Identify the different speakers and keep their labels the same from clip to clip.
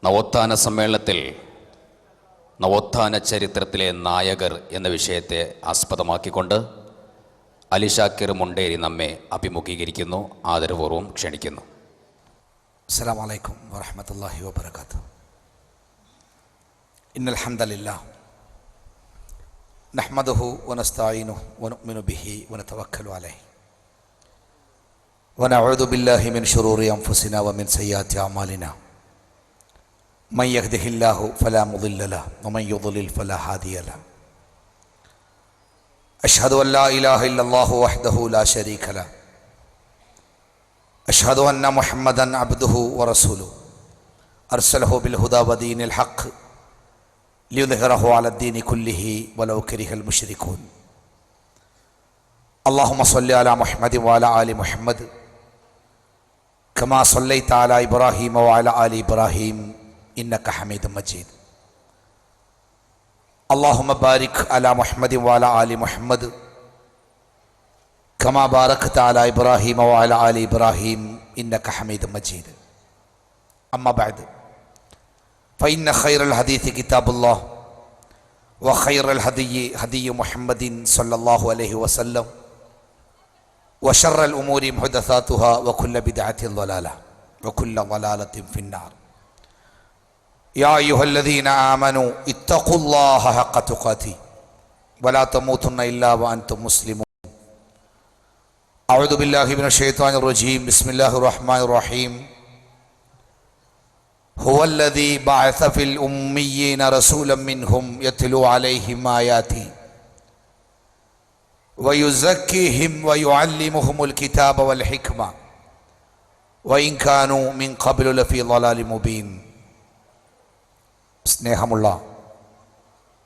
Speaker 1: നവോത്ഥാന സമ്മേളനത്തിൽ നവോത്ഥാന ചരിത്രത്തിലെ നായകർ എന്ന വിഷയത്തെ ആസ്പദമാക്കിക്കൊണ്ട് അലി ഷാക്കിർ മുണ്ടേരി നമ്മെ അഭിമുഖീകരിക്കുന്നു. ആദരപൂർവ്വം ക്ഷണിക്കുന്നു.
Speaker 2: അസ്സലാമു അലൈക്കും വറഹ്മത്തുള്ളാഹി വബറകാതുഹു. ഇന്നൽ ഹംദലില്ലാഹ് നഹ്മദുഹു വനസ്തഈനുഹു വനുഅ്മിനു ബിഹി വനതവക്കലു അലൈഹി വനഊദു ബില്ലാഹി മിൻ ശുറൂരി അൻഫുസിനാ വമിൻ സയ്യിആതി അഅമാലിനാ മൻ യഹ്ദിഹില്ലാഹു ഫലാ മുദില്ല ലഹു വമൻ യുദ്ലിൽ ഫലാ ഹാദിയ ലഹു. അഷ്ഹദു അൻ ലാ ഇലാഹ ഇല്ലല്ലാഹു വഹ്ദഹു ലാ ശരീക ലഹു അഷ്ഹദു അന്ന മുഹമ്മദൻ അബ്ദുഹു വറസൂലുഹു അർസലഹു ബിൽ ഹുദാ വദീനിൽ ഹഖ് ലിയുദ്ഹിറഹു അലദ്ദീനി കുല്ലിഹി വലൗ കരിഹൽ മുശ്രികൂൻ. അല്ലാഹുമ്മ സ്വല്ലി അലാ മുഹമ്മദി വഅലാ ആലി മുഹമ്മദ് കമാ സ്വല്ലൈത അലാ ഇബ്രാഹീമ വഅലാ ആലി ഇബ്രാഹീം ഇന്നക ഹമീദും മജീദ്. അല്ലാഹുമ്മ ബാരിക് അലാ മുഹമ്മദി വഅലാ ആലി മുഹമ്മദ് കമാ ബാരക്ത അലാ ഇബ്രാഹീമ വഅലാ ആലി ഇബ്രാഹീം ഇന്നക ഹമീദും മജീദ്. അമ്മാ ബഅദ് ഫഇന്ന ഖൈറൽ ഹദീഥി കിതാബുല്ലാഹ് വഖൈറൽ ഹദിയ്യി ഹദിയ്യു മുഹമ്മദിൻ സ്വല്ലല്ലാഹു അലൈഹി വസല്ലം വശർറൽ ഉമൂരി മുഹ്ദസാതുഹാ വകുല്ല ബിദ്അത്തിൻ ളലാല വകുല്ല ളലാലത്തിൻ ഫിന്നാർ. യാ അയ്യുഹല്ലദീന ആമനൂ ഇത്തഖുല്ലാഹ ഹഖ്ക തുഖാതിഹി വലാ തമൂതുന്ന ഇല്ലാ വഅൻതും മുസ്ലിമൂൻ. അഊദു ബില്ലാഹി മിനശ് ശൈത്വാനിർ റജീം. ബിസ്മില്ലാഹിർ റഹ്മാനിർ റഹീം. ഹുവല്ലദീ ബഅസ ഫിൽ ഉമ്മiyyin റസൂലൻ മിൻഹും യത്ലൂ അലൈഹിം ആയാതി വയുസക്കിഹിം വയുഅല്ലിമുഹുമുൽ കിതാബ വൽ ഹിക്മ വഇൻ കാനൂ മിൻ ഖബ്ലു ലഫീ ളലാലിൻ മുബീൻ. സ്നേഹമുള്ള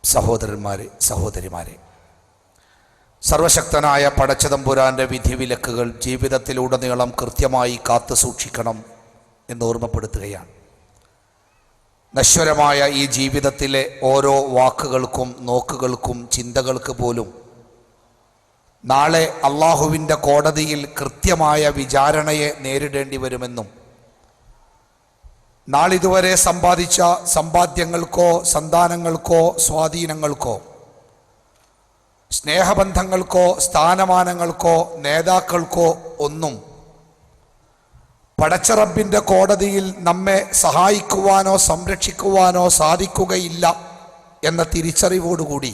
Speaker 2: സഹോദരന്മാരെ, സഹോദരിമാരെ, സർവശക്തനായ പടച്ചതമ്പുരാൻ്റെ വിധിവിലക്കുകൾ ജീവിതത്തിലുടനീളം കൃത്യമായി കാത്തു സൂക്ഷിക്കണം എന്ന് ഓർമ്മപ്പെടുത്തുകയാണ്. നശ്വരമായ ഈ ജീവിതത്തിലെ ഓരോ വാക്കുകൾക്കും നോക്കുകൾക്കും ചിന്തകൾക്ക് പോലും നാളെ അള്ളാഹുവിൻ്റെ കോടതിയിൽ കൃത്യമായ വിചാരണയെ നേരിടേണ്ടി വരുമെന്നും നാളിതുവരെ സമ്പാദിച്ച സമ്പാദ്യങ്ങൾക്കോ സന്താനങ്ങൾക്കോ സ്വാധീനങ്ങൾക്കോ സ്നേഹബന്ധങ്ങൾക്കോ സ്ഥാനമാനങ്ങൾക്കോ നേതാക്കൾക്കോ ഒന്നും പടച്ചറബിൻ്റെ കോടതിയിൽ നമ്മെ സഹായിക്കുവാനോ സംരക്ഷിക്കുവാനോ സാധിക്കുകയില്ല എന്ന തിരിച്ചറിവോടുകൂടി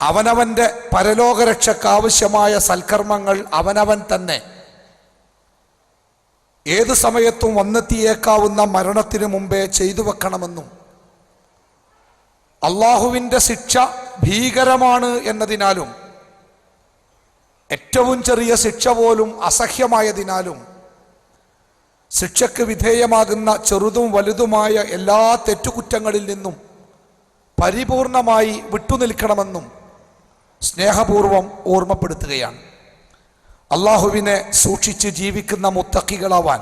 Speaker 2: അവനവൻ്റെ പരലോകരക്ഷയ്ക്കാവശ്യമായ സൽക്കർമ്മങ്ങൾ അവനവൻ തന്നെ ഏതു സമയത്തും വന്നെത്തിയേക്കാവുന്ന മരണത്തിനു മുമ്പേ ചെയ്തു വെക്കണമെന്നും അള്ളാഹുവിൻ്റെ ശിക്ഷ ഭീകരമാണ് എന്നതിനാലും ഏറ്റവും ചെറിയ ശിക്ഷ പോലും അസഹ്യമായതിനാലും ശിക്ഷയ്ക്ക് വിധേയമാകുന്ന ചെറുതും വലുതുമായ എല്ലാ തെറ്റുകുറ്റങ്ങളിൽ നിന്നും പരിപൂർണമായി വിട്ടുനിൽക്കണമെന്നും സ്നേഹപൂർവം ഓർമ്മപ്പെടുത്തുകയാണ്. അള്ളാഹുവിനെ സൂക്ഷിച്ച് ജീവിക്കുന്ന മുത്തഖികളാവാൻ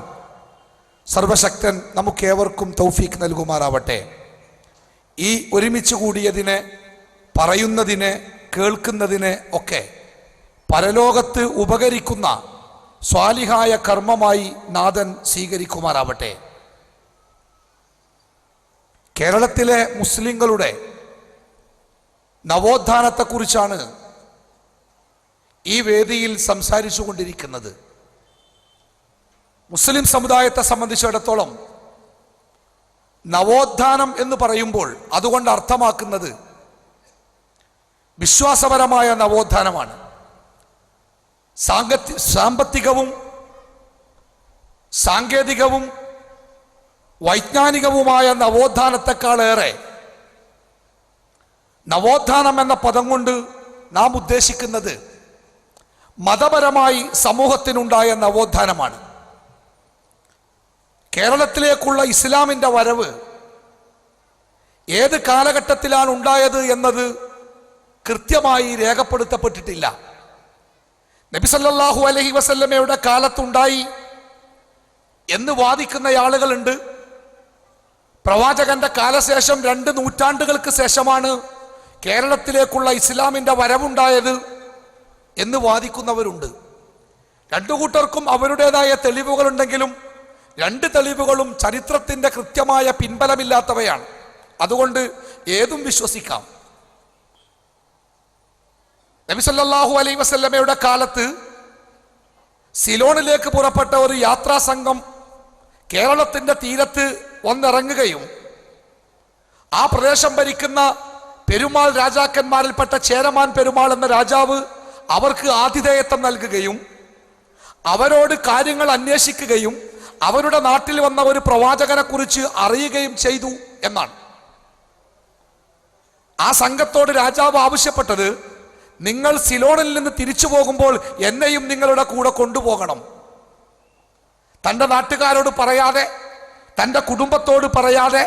Speaker 2: സർവശക്തൻ നമുക്കേവർക്കും തൗഫീഖ് നൽകുമാറാവട്ടെ. ഈ ഒരുമിച്ച് കൂടിയതിനെ, പറയുന്നതിനെ, കേൾക്കുന്നതിനെ ഒക്കെ പരലോകത്ത് ഉപകരിക്കുന്ന സ്വാലിഹായ കർമ്മമായി നാഥൻ സ്വീകരിക്കുമാറാവട്ടെ. കേരളത്തിലെ മുസ്ലിങ്ങളുടെ നവോത്ഥാനത്തെക്കുറിച്ചാണ് ഈ വേദിയിൽ സംസാരിച്ചു കൊണ്ടിരിക്കുന്നത്. മുസ്ലിം സമുദായത്തെ സംബന്ധിച്ചിടത്തോളം നവോത്ഥാനം എന്ന് പറയുമ്പോൾ അതുകൊണ്ട് അർത്ഥമാക്കുന്നത് വിശ്വാസപരമായ നവോത്ഥാനമാണ്. സാമ്പത്തികവും സാങ്കേതികവും വൈജ്ഞാനികവുമായ നവോത്ഥാനത്തെക്കാളേറെ നവോത്ഥാനം എന്ന പദം കൊണ്ട് നാം ഉദ്ദേശിക്കുന്നത് മതപരമായി സമൂഹത്തിനുണ്ടായ നവോത്ഥാനമാണ്. കേരളത്തിലേക്കുള്ള ഇസ്ലാമിൻ്റെ വരവ് ഏത് കാലഘട്ടത്തിലാണ് ഉണ്ടായത് എന്നത് കൃത്യമായി രേഖപ്പെടുത്തപ്പെട്ടിട്ടില്ല. നബി സല്ലല്ലാഹു അലൈഹി വസല്ലമയുടെ കാലത്തുണ്ടായി എന്ന് വാദിക്കുന്ന ആളുകളുണ്ട്. പ്രവാചകന്റെ കാലശേഷം 2 നൂറ്റാണ്ടുകൾക്ക് ശേഷമാണ് കേരളത്തിലേക്കുള്ള ഇസ്ലാമിൻ്റെ വരവുണ്ടായത് എന്ന് വാദിക്കുന്നവരുണ്ട്. രണ്ടു കൂട്ടർക്കും അവരുടേതായ തെളിവുകളുണ്ടെങ്കിലും രണ്ട് തെളിവുകളും ചരിത്രത്തിന്റെ കൃത്യമായ പിൻബലമില്ലാത്തവയാണ്. അതുകൊണ്ട് ഏതും വിശ്വസിക്കാം. നബി സല്ലല്ലാഹു അലൈഹി വസല്ലമയുടെ കാലത്ത് സിലോണിലേക്ക് പുറപ്പെട്ട ഒരു യാത്രാ സംഘം കേരളത്തിന്റെ തീരത്ത് വന്നിറങ്ങുകയും ആ പ്രദേശം ഭരിക്കുന്ന പെരുമാൾ രാജാക്കന്മാരിൽപ്പെട്ട ചേരമാൻ പെരുമാൾ എന്ന രാജാവ് അവർക്ക് ആതിഥേയത്വം നൽകുകയും അവരോട് കാര്യങ്ങൾ അന്വേഷിക്കുകയും അവരുടെ നാട്ടിൽ വന്ന ഒരു പ്രവാചകനെ കുറിച്ച് അറിയുകയും ചെയ്തു എന്നാണ്. ആ സംഘത്തോട് രാജാവ് ആവശ്യപ്പെട്ടത്, നിങ്ങൾ സിലോണിൽ നിന്ന് തിരിച്ചു പോകുമ്പോൾ എന്നെയും നിങ്ങളുടെ കൂടെ കൊണ്ടുപോകണം. തൻ്റെ നാട്ടുകാരോട് പറയാതെ, തൻ്റെ കുടുംബത്തോട് പറയാതെ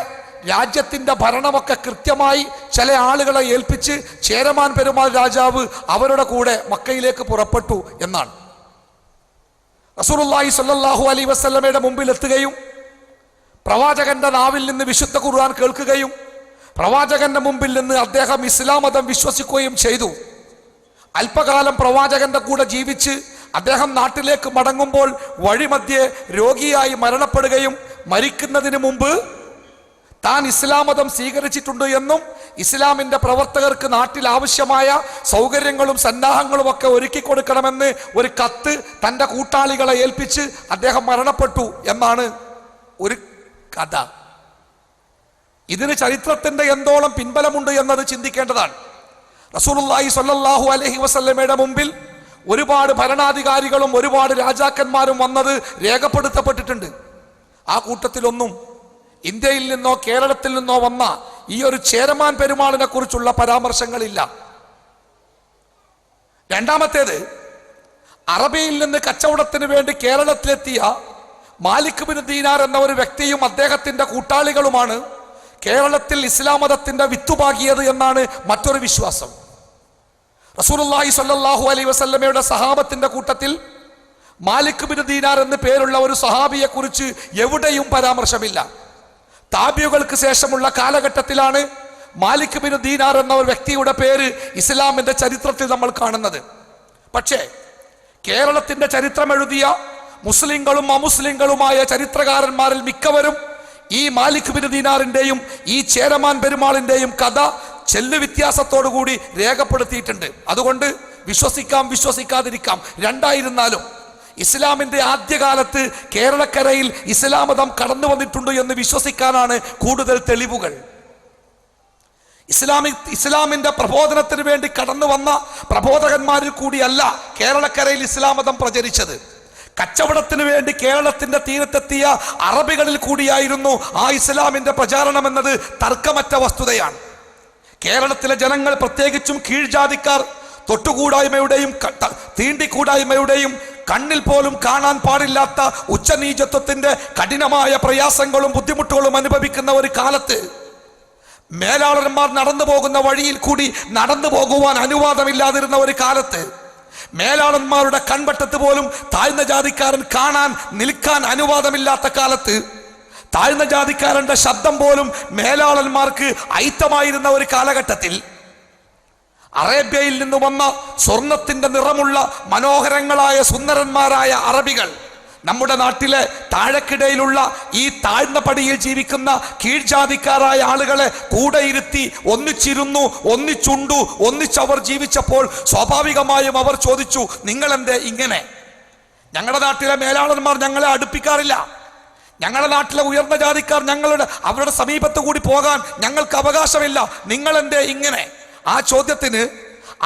Speaker 2: രാജ്യത്തിൻ്റെ ഭരണമൊക്കെ കൃത്യമായി ചില ആളുകളെ ഏൽപ്പിച്ച് ചേരമാൻ പെരുമാൾ രാജാവ് അവരുടെ കൂടെ മക്കയിലേക്ക് പുറപ്പെട്ടു എന്നാണ്. റസൂലുള്ളാഹി സ്വല്ലല്ലാഹു അലൈഹി വസല്ലമയുടെ മുമ്പിൽ എത്തുകയും പ്രവാചകന്റെ നാവിൽ നിന്ന് വിശുദ്ധ ഖുർആൻ കേൾക്കുകയും പ്രവാചകന്റെ മുമ്പിൽ നിന്ന് അദ്ദേഹം ഇസ്ലാം മതം വിശ്വസിക്കുകയും ചെയ്തു. അല്പകാലം പ്രവാചകന്റെ കൂടെ ജീവിച്ച് അദ്ദേഹം നാട്ടിലേക്ക് മടങ്ങുമ്പോൾ വഴിമധ്യേ രോഗിയായി മരണപ്പെടുകയും മരിക്കുന്നതിന് മുമ്പ് താൻ ഇസ്ലാം മതം സ്വീകരിച്ചിട്ടുണ്ട് എന്നും ഇസ്ലാമിന്റെ പ്രവർത്തകർക്ക് നാട്ടിൽ ആവശ്യമായ സൗകര്യങ്ങളും സന്നാഹങ്ങളും ഒക്കെ ഒരുക്കി കൊടുക്കണമെന്ന് ഒരു കത്ത് തൻ്റെ കൂട്ടാളികളെ ഏൽപ്പിച്ച് അദ്ദേഹം മരണപ്പെട്ടു എന്നാണ് ഒരു കഥ. ഇതിന് ചരിത്രത്തിന്റെ എന്തോളം പിൻബലമുണ്ട് എന്നത് ചിന്തിക്കേണ്ടതാണ്. റസൂലുള്ളാഹി സ്വല്ലല്ലാഹു അലൈഹി വസല്ലമയുടെ മുമ്പിൽ ഒരുപാട് ഭരണാധികാരികളും ഒരുപാട് രാജാക്കന്മാരും വന്നത് രേഖപ്പെടുത്തപ്പെട്ടിട്ടുണ്ട്. ആ കൂട്ടത്തിലൊന്നും ഇന്ത്യയിൽ നിന്നോ കേരളത്തിൽ നിന്നോ വന്ന ഈ ഒരു ചേരമാൻ പെരുമാളിനെ കുറിച്ചുള്ള പരാമർശങ്ങളില്ല. രണ്ടാമത്തേത്, അറബിയിൽ നിന്ന് കച്ചവടത്തിന് വേണ്ടി കേരളത്തിലെത്തിയ മാലിക് ബിൻ ദീനാർ എന്ന ഒരു വ്യക്തിയും അദ്ദേഹത്തിന്റെ കൂട്ടാളികളുമാണ് കേരളത്തിൽ ഇസ്ലാം മതത്തിന്റെ വിത്തുപാകിയത് എന്നാണ് മറ്റൊരു വിശ്വാസം. റസൂലുള്ളാഹി സ്വല്ലല്ലാഹു അലൈഹി വസല്ലമയുടെ സഹാബത്തിന്റെ കൂട്ടത്തിൽ മാലിക് ബിൻ ദീനാർ എന്ന് പേരുള്ള ഒരു സഹാബിയെ കുറിച്ച് എവിടെയും പരാമർശമില്ല. താബിയുകൾക്ക് ശേഷമുള്ള കാലഘട്ടത്തിലാണ് മാലിക് ബിൻ ദീനാർ എന്ന ഒരു വ്യക്തിയുടെ പേര് ഇസ്ലാമിന്റെ ചരിത്രത്തിൽ നമ്മൾ കാണുന്നത്. പക്ഷേ കേരളത്തിന്റെ ചരിത്രം എഴുതിയ മുസ്ലിങ്ങളും അമുസ്ലിങ്ങളുമായ ചരിത്രകാരന്മാരിൽ മിക്കവരും ഈ മാലിക് ബിൻ ദീനാറിന്റെയും ഈ ചേരമാൻ പെരുമാളിന്റെയും കഥ ചെല്ലു വ്യത്യാസത്തോടുകൂടി രേഖപ്പെടുത്തിയിട്ടുണ്ട്. അതുകൊണ്ട് വിശ്വസിക്കാം, വിശ്വസിക്കാതിരിക്കാം. രണ്ടായിരുന്നാലും ഇസ്ലാമിന്റെ ആദ്യകാലത്ത് കേരളക്കരയിൽ ഇസ്ലാം മതം കടന്നു വന്നിട്ടുണ്ട് എന്ന് വിശ്വസിക്കാനാണ് കൂടുതൽ തെളിവുകൾ. ഇസ്ലാമിന്റെ പ്രബോധനത്തിന് വേണ്ടി കടന്നു വന്ന പ്രബോധകന്മാരിൽ കൂടിയല്ല കേരളക്കരയിൽ ഇസ്ലാം മതം പ്രചരിച്ചത്. കച്ചവടത്തിന് വേണ്ടി കേരളത്തിന്റെ തീരത്തെത്തിയ അറബികളിൽ കൂടിയായിരുന്നു ആ ഇസ്ലാമിന്റെ പ്രചാരണം എന്നത് തർക്കമറ്റ വസ്തുതയാണ്. കേരളത്തിലെ ജനങ്ങൾ, പ്രത്യേകിച്ചും കീഴ്ജാതിക്കാർ, തൊട്ടുകൂടായ്മയുടെയും തീണ്ടിക്കൂടായ്മയുടെയും കണ്ണിൽ പോലും കാണാൻ പാടില്ലാത്ത ഉച്ചനീചത്വത്തിന്റെ കഠിനമായ പ്രയാസങ്ങളും ബുദ്ധിമുട്ടുകളും അനുഭവിക്കുന്ന ഒരു കാലത്ത് മേലാളന്മാർ നടന്നു പോകുന്ന വഴിയിൽ കൂടി നടന്നു പോകുവാൻ അനുവാദമില്ലാതിരുന്ന ഒരു കാലത്ത് മേലാളന്മാരുടെ കൺവട്ടത്ത് പോലും താഴ്ന്ന ജാതിക്കാരൻ കാണാൻ നിൽക്കാൻ അനുവാദമില്ലാത്ത കാലത്ത് താഴ്ന്ന ജാതിക്കാരന്റെ ശബ്ദം പോലും മേലാളന്മാർക്ക് അയിത്തമായിരുന്ന ഒരു കാലഘട്ടത്തിൽ അറേബ്യയിൽ നിന്ന് വന്ന സ്വർണത്തിന്റെ നിറമുള്ള മനോഹരങ്ങളായ സുന്ദരന്മാരായ അറബികൾ നമ്മുടെ നാട്ടിലെ താഴെക്കിടയിലുള്ള ഈ താഴ്ന്ന പടിയിൽ ജീവിക്കുന്ന കീഴ്ജാതിക്കാരായ ആളുകളെ കൂടെ ഇരുത്തി ഒന്നിച്ചിരുന്നു, ഒന്നിച്ചുണ്ടു, ഒന്നിച്ചവർ ജീവിച്ചപ്പോൾ സ്വാഭാവികമായും അവർ ചോദിച്ചു, നിങ്ങളെന്തേ ഇങ്ങനെ? ഞങ്ങളുടെ നാട്ടിലെ മേലാളന്മാർ ഞങ്ങളെ അടുപ്പിക്കാറില്ല. ഞങ്ങളുടെ നാട്ടിലെ ഉയർന്ന ജാതിക്കാർ അവരുടെ സമീപത്ത് കൂടി പോകാൻ ഞങ്ങൾക്ക് അവകാശമില്ല. നിങ്ങളെന്തേ ഇങ്ങനെ? ആ ചോദ്യത്തിന്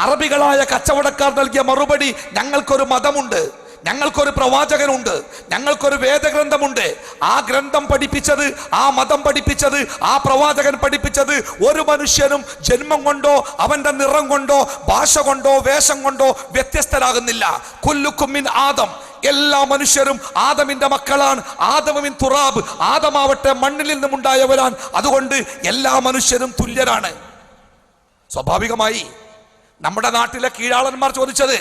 Speaker 2: അറബികളായ കച്ചവടക്കാർ നൽകിയ മറുപടി, ഞങ്ങൾക്കൊരു മതമുണ്ട്, ഞങ്ങൾക്കൊരു പ്രവാചകനുണ്ട്, ഞങ്ങൾക്കൊരു വേദഗ്രന്ഥമുണ്ട്. ആ ഗ്രന്ഥം പഠിപ്പിച്ചത്, ആ മതം പഠിപ്പിച്ചത്, ആ പ്രവാചകൻ പഠിപ്പിച്ചത് ഒരു മനുഷ്യനും ജന്മം കൊണ്ടോ അവന്റെ നിറം കൊണ്ടോ ഭാഷ കൊണ്ടോ വേഷം കൊണ്ടോ വ്യത്യസ്തരാകുന്നില്ല. കുല്ലുക്കും മിൻ ആദം, എല്ലാ മനുഷ്യരും ആദമിന്റെ മക്കളാണ്. ആദമിൻ തുറാബ്, ആദമാവട്ടെ മണ്ണിൽ നിന്നുമുണ്ടായവരാണ്. അതുകൊണ്ട് എല്ലാ മനുഷ്യരും തുല്യരാണ്. സ്വാഭാവികമായി നമ്മുടെ നാട്ടിലെ കീഴാളന്മാർ ചോദിച്ചത്,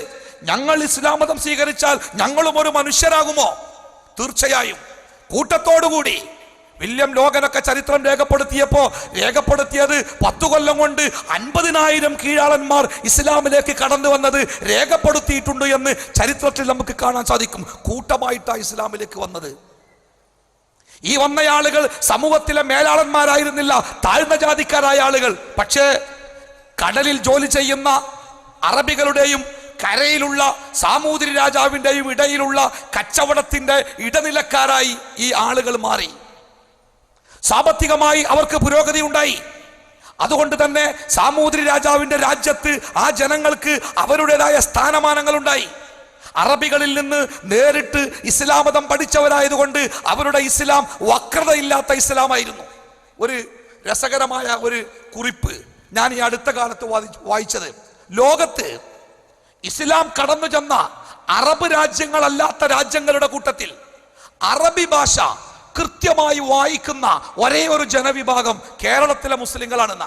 Speaker 2: ഞങ്ങൾ ഇസ്ലാം മതം സ്വീകരിച്ചാൽ ഞങ്ങളും ഒരു മനുഷ്യരാകുമോ? തീർച്ചയായും. കൂട്ടത്തോടുകൂടി വില്യം ലോഗനൊക്കെ ചരിത്രം രേഖപ്പെടുത്തിയത് 10 കൊല്ലം കൊണ്ട് 50,000 കീഴാളന്മാർ ഇസ്ലാമിലേക്ക് കടന്നു വന്നത് രേഖപ്പെടുത്തിയിട്ടുണ്ട് എന്ന് ചരിത്രത്തിൽ നമുക്ക് കാണാൻ സാധിക്കും. കൂട്ടമായിട്ടാണ് ഇസ്ലാമിലേക്ക് വന്നത്. ഈ വന്നയാളുകൾ സമൂഹത്തിലെ മേലാളന്മാരായിരുന്നില്ല, താഴ്ന്ന ജാതിക്കാരായ ആളുകൾ. പക്ഷേ കടലിൽ ജോലി ചെയ്യുന്ന അറബികളുടെയും കരയിലുള്ള സാമൂതിരി രാജാവിൻ്റെയും ഇടയിലുള്ള കച്ചവടത്തിന്റെ ഇടനിലക്കാരായി ഈ ആളുകൾ മാറി. സാമ്പത്തികമായി അവർക്ക് പുരോഗതി ഉണ്ടായി. അതുകൊണ്ട് തന്നെ സാമൂതിരി രാജാവിന്റെ രാജ്യത്ത് ആ ജനങ്ങൾക്ക് അവരുടേതായ സ്ഥാനമാനങ്ങൾ ഉണ്ടായി. അറബികളിൽ നിന്ന് നേരിട്ട് ഇസ്ലാം മതം പഠിച്ചവരായതുകൊണ്ട് അവരുടെ ഇസ്ലാം വക്രതയില്ലാത്ത ഇസ്ലാമായിരുന്നു. ഒരു രസകരമായ ഒരു കുറിപ്പ് ഞാൻ ഈ അടുത്ത കാലത്ത് വായിച്ചത്, ലോകത്ത് ഇസ്ലാം കടന്നു ചെന്ന അറബ് രാജ്യങ്ങളല്ലാത്ത രാജ്യങ്ങളുടെ കൂട്ടത്തിൽ അറബി ഭാഷ കൃത്യമായി വായിക്കുന്ന ഒരേ ഒരു ജനവിഭാഗം കേരളത്തിലെ മുസ്ലിങ്ങളാണെന്ന.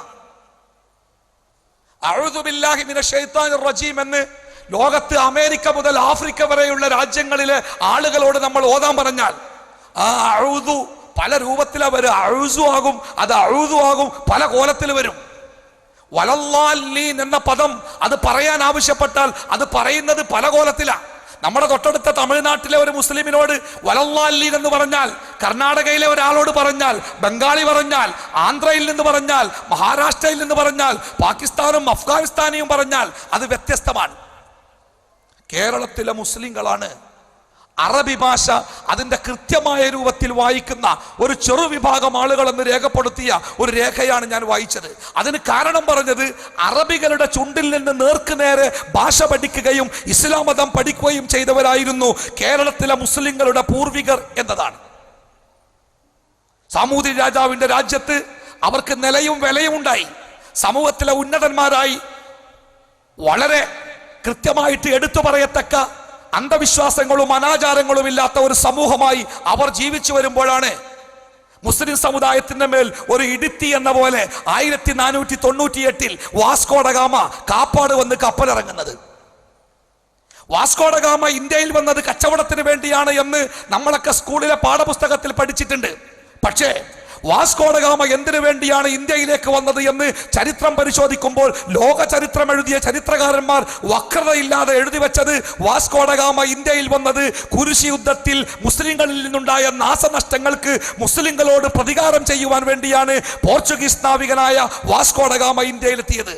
Speaker 2: അഊദു ബില്ലാഹി മിനശ് ശൈത്താനിർ റജീം എന്ന് ലോകത്ത് അമേരിക്ക മുതൽ ആഫ്രിക്ക വരെയുള്ള രാജ്യങ്ങളിലെ ആളുകളോട് നമ്മൾ ഓതാൻ പറഞ്ഞാൽ ആ അഊദു പല രൂപത്തിലാ വരും. അഊസു ആകും, അത് അഊദു ആകും, പല കോലത്തിൽ വരും. വലല്ലാലീൻ എന്ന പദം അത് പറയാൻ ആവശ്യപ്പെട്ടാൽ അത് പറയുന്നത് പല കോലത്തിലാണ്. നമ്മുടെ തൊട്ടടുത്ത തമിഴ്നാട്ടിലെ ഒരു മുസ്ലിമിനോട് വലല്ലാലീൻ എന്ന് പറഞ്ഞാൽ, കർണാടകയിലെ ഒരാളോട് പറഞ്ഞാൽ, ബംഗാളി പറഞ്ഞാൽ, ആന്ധ്രയിൽ നിന്ന് പറഞ്ഞാൽ, മഹാരാഷ്ട്രയിൽ നിന്ന് പറഞ്ഞാൽ, പാകിസ്ഥാനും അഫ്ഗാനിസ്ഥാനിയും പറഞ്ഞാൽ അത് വ്യത്യസ്തമാണ്. കേരളത്തിലെ മുസ്ലിങ്ങളാണ് അറബി ഭാഷ അതിന്റെ കൃത്യമായ രൂപത്തിൽ വായിക്കുന്ന ഒരു ചെറു വിഭാഗം ആളുകൾ എന്ന് രേഖപ്പെടുത്തിയ ഒരു രേഖയാണ് ഞാൻ വായിച്ചത്. അതിന് കാരണം പറഞ്ഞത് അറബികളുടെ ചുണ്ടിൽ നിന്ന് നേർക്ക് നേരെ ഭാഷ പഠിക്കുകയും ഇസ്ലാം മതം പഠിക്കുകയും ചെയ്തവരായിരുന്നു കേരളത്തിലെ മുസ്ലിങ്ങളുടെ പൂർവികർ എന്നതാണ്. സാമൂതിരി രാജാവിന്റെ രാജ്യത്ത് അവർക്ക് നിലയും വിലയും ഉണ്ടായി. സമൂഹത്തിലെ ഉന്നതന്മാരായി വളരെ കൃത്യമായിട്ട് എടുത്തു പറയത്തക്ക അന്ധവിശ്വാസങ്ങളും അനാചാരങ്ങളും ഇല്ലാത്ത ഒരു സമൂഹമായി അവർ ജീവിച്ചു വരുമ്പോഴാണ് മുസ്ലിം സമുദായത്തിന്റെ മേൽ ഒരു ഇടുത്തി എന്ന പോലെ 1498 വാസ്കോ ഡ ഗാമ കാപ്പാട് വന്ന് കപ്പലിറങ്ങുന്നത്. വാസ്കോ ഡ ഗാമ ഇന്ത്യയിൽ വന്നത് കച്ചവടത്തിന് വേണ്ടിയാണ് എന്ന് നമ്മളൊക്കെ സ്കൂളിലെ പാഠപുസ്തകത്തിൽ പഠിച്ചിട്ടുണ്ട്. പക്ഷേ വാസ്കോ ഡ ഗാമ എന്തിനു വേണ്ടിയാണ് ഇന്ത്യയിലേക്ക് വന്നത് എന്ന് ചരിത്രം പരിശോധിക്കുമ്പോൾ ലോക ചരിത്രം എഴുതിയ ചരിത്രകാരന്മാർ വക്രതയില്ലാതെ എഴുതി വെച്ചത് വാസ്കോ ഡ ഗാമ ഇന്ത്യയിൽ വന്നത് കുരിശ് യുദ്ധത്തിൽ മുസ്ലിങ്ങളിൽ നിന്നുണ്ടായ നാശനഷ്ടങ്ങൾക്ക് മുസ്ലിങ്ങളോട് പ്രതികാരം ചെയ്യുവാൻ വേണ്ടിയാണ് പോർച്ചുഗീസ് നാവികനായ വാസ്കോ ഡ ഗാമ ഇന്ത്യയിലെത്തിയത്.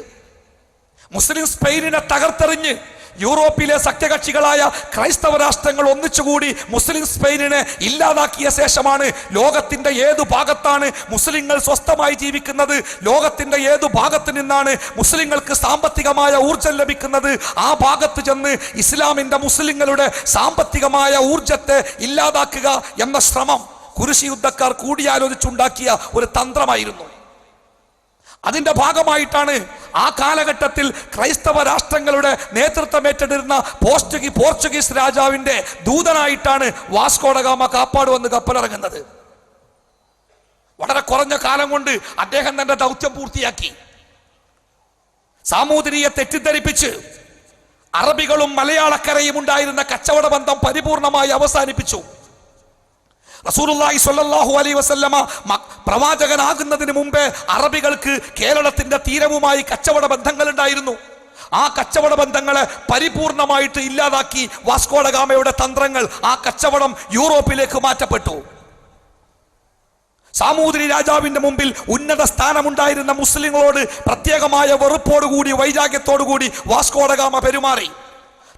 Speaker 2: മുസ്ലിം സ്പെയിനിനെ തകർത്തെറിഞ്ഞ് യൂറോപ്പിലെ സഖ്യകക്ഷികളായ ക്രൈസ്തവ രാഷ്ട്രങ്ങൾ ഒന്നിച്ചുകൂടി മുസ്ലിം സ്പെയിനിനെ ഇല്ലാതാക്കിയ ശേഷമാണ് ലോകത്തിന്റെ ഏതു ഭാഗത്താണ് മുസ്ലിങ്ങൾ സ്വസ്ഥമായി ജീവിക്കുന്നത്, ലോകത്തിന്റെ ഏതു ഭാഗത്ത് നിന്നാണ് മുസ്ലിങ്ങൾക്ക് സാമ്പത്തികമായ ഊർജം ലഭിക്കുന്നത്, ആ ഭാഗത്ത് ചെന്ന് ഇസ്ലാമിന്റെ മുസ്ലിങ്ങളുടെ സാമ്പത്തികമായ ഊർജത്തെ ഇല്ലാതാക്കുക എന്ന ശ്രമം കുരിശ് യുദ്ധക്കാർ കൂടിയാലോചിച്ചുണ്ടാക്കിയ ഒരു തന്ത്രമായിരുന്നു. അതിന്റെ ഭാഗമായിട്ടാണ് ആ കാലഘട്ടത്തിൽ ക്രൈസ്തവ രാഷ്ട്രങ്ങളുടെ നേതൃത്വം ഏറ്റെടുക്കുന്ന പോർച്ചുഗീസ് രാജാവിന്റെ ദൂതനായിട്ടാണ് വാസ്കോ ഡ ഗാമ കാപ്പാട് വന്ന് കപ്പലിറങ്ങുന്നത്. വളരെ കുറഞ്ഞ കാലം കൊണ്ട് അദ്ദേഹം തന്റെ ദൗത്യം പൂർത്തിയാക്കി. സാമൂതിരിയെ തെറ്റിദ്ധരിപ്പിച്ച് അറബികളും മലയാളക്കരയും ഉണ്ടായിരുന്ന കച്ചവട ബന്ധം പരിപൂർണമായി അവസാനിപ്പിച്ചു. റസൂലുള്ളാഹി സ്വല്ലല്ലാഹു അലൈഹി വസല്ലമ പ്രവാചകനാകുന്നതിന് മുമ്പേ അറബികൾക്ക് കേരളത്തിന്റെ തീരവുമായി കച്ചവട ബന്ധങ്ങൾ ഉണ്ടായിരുന്നു. ആ കച്ചവട ബന്ധങ്ങളെ പരിപൂർണമായിട്ട് ഇല്ലാതാക്കി വാസ്കോ ഡ ഗാമയുടെ തന്ത്രങ്ങൾ ആ കച്ചവടം യൂറോപ്പിലേക്ക് മാറ്റപ്പെട്ടു. സാമൂതിരി രാജാവിന്റെ മുമ്പിൽ ഉന്നത സ്ഥാനമുണ്ടായിരുന്ന മുസ്ലിങ്ങളോട് പ്രത്യേകമായ വെറുപ്പോടുകൂടി വൈരാഗ്യത്തോടുകൂടി വാസ്കോ ഡ ഗാമ പെരുമാറി.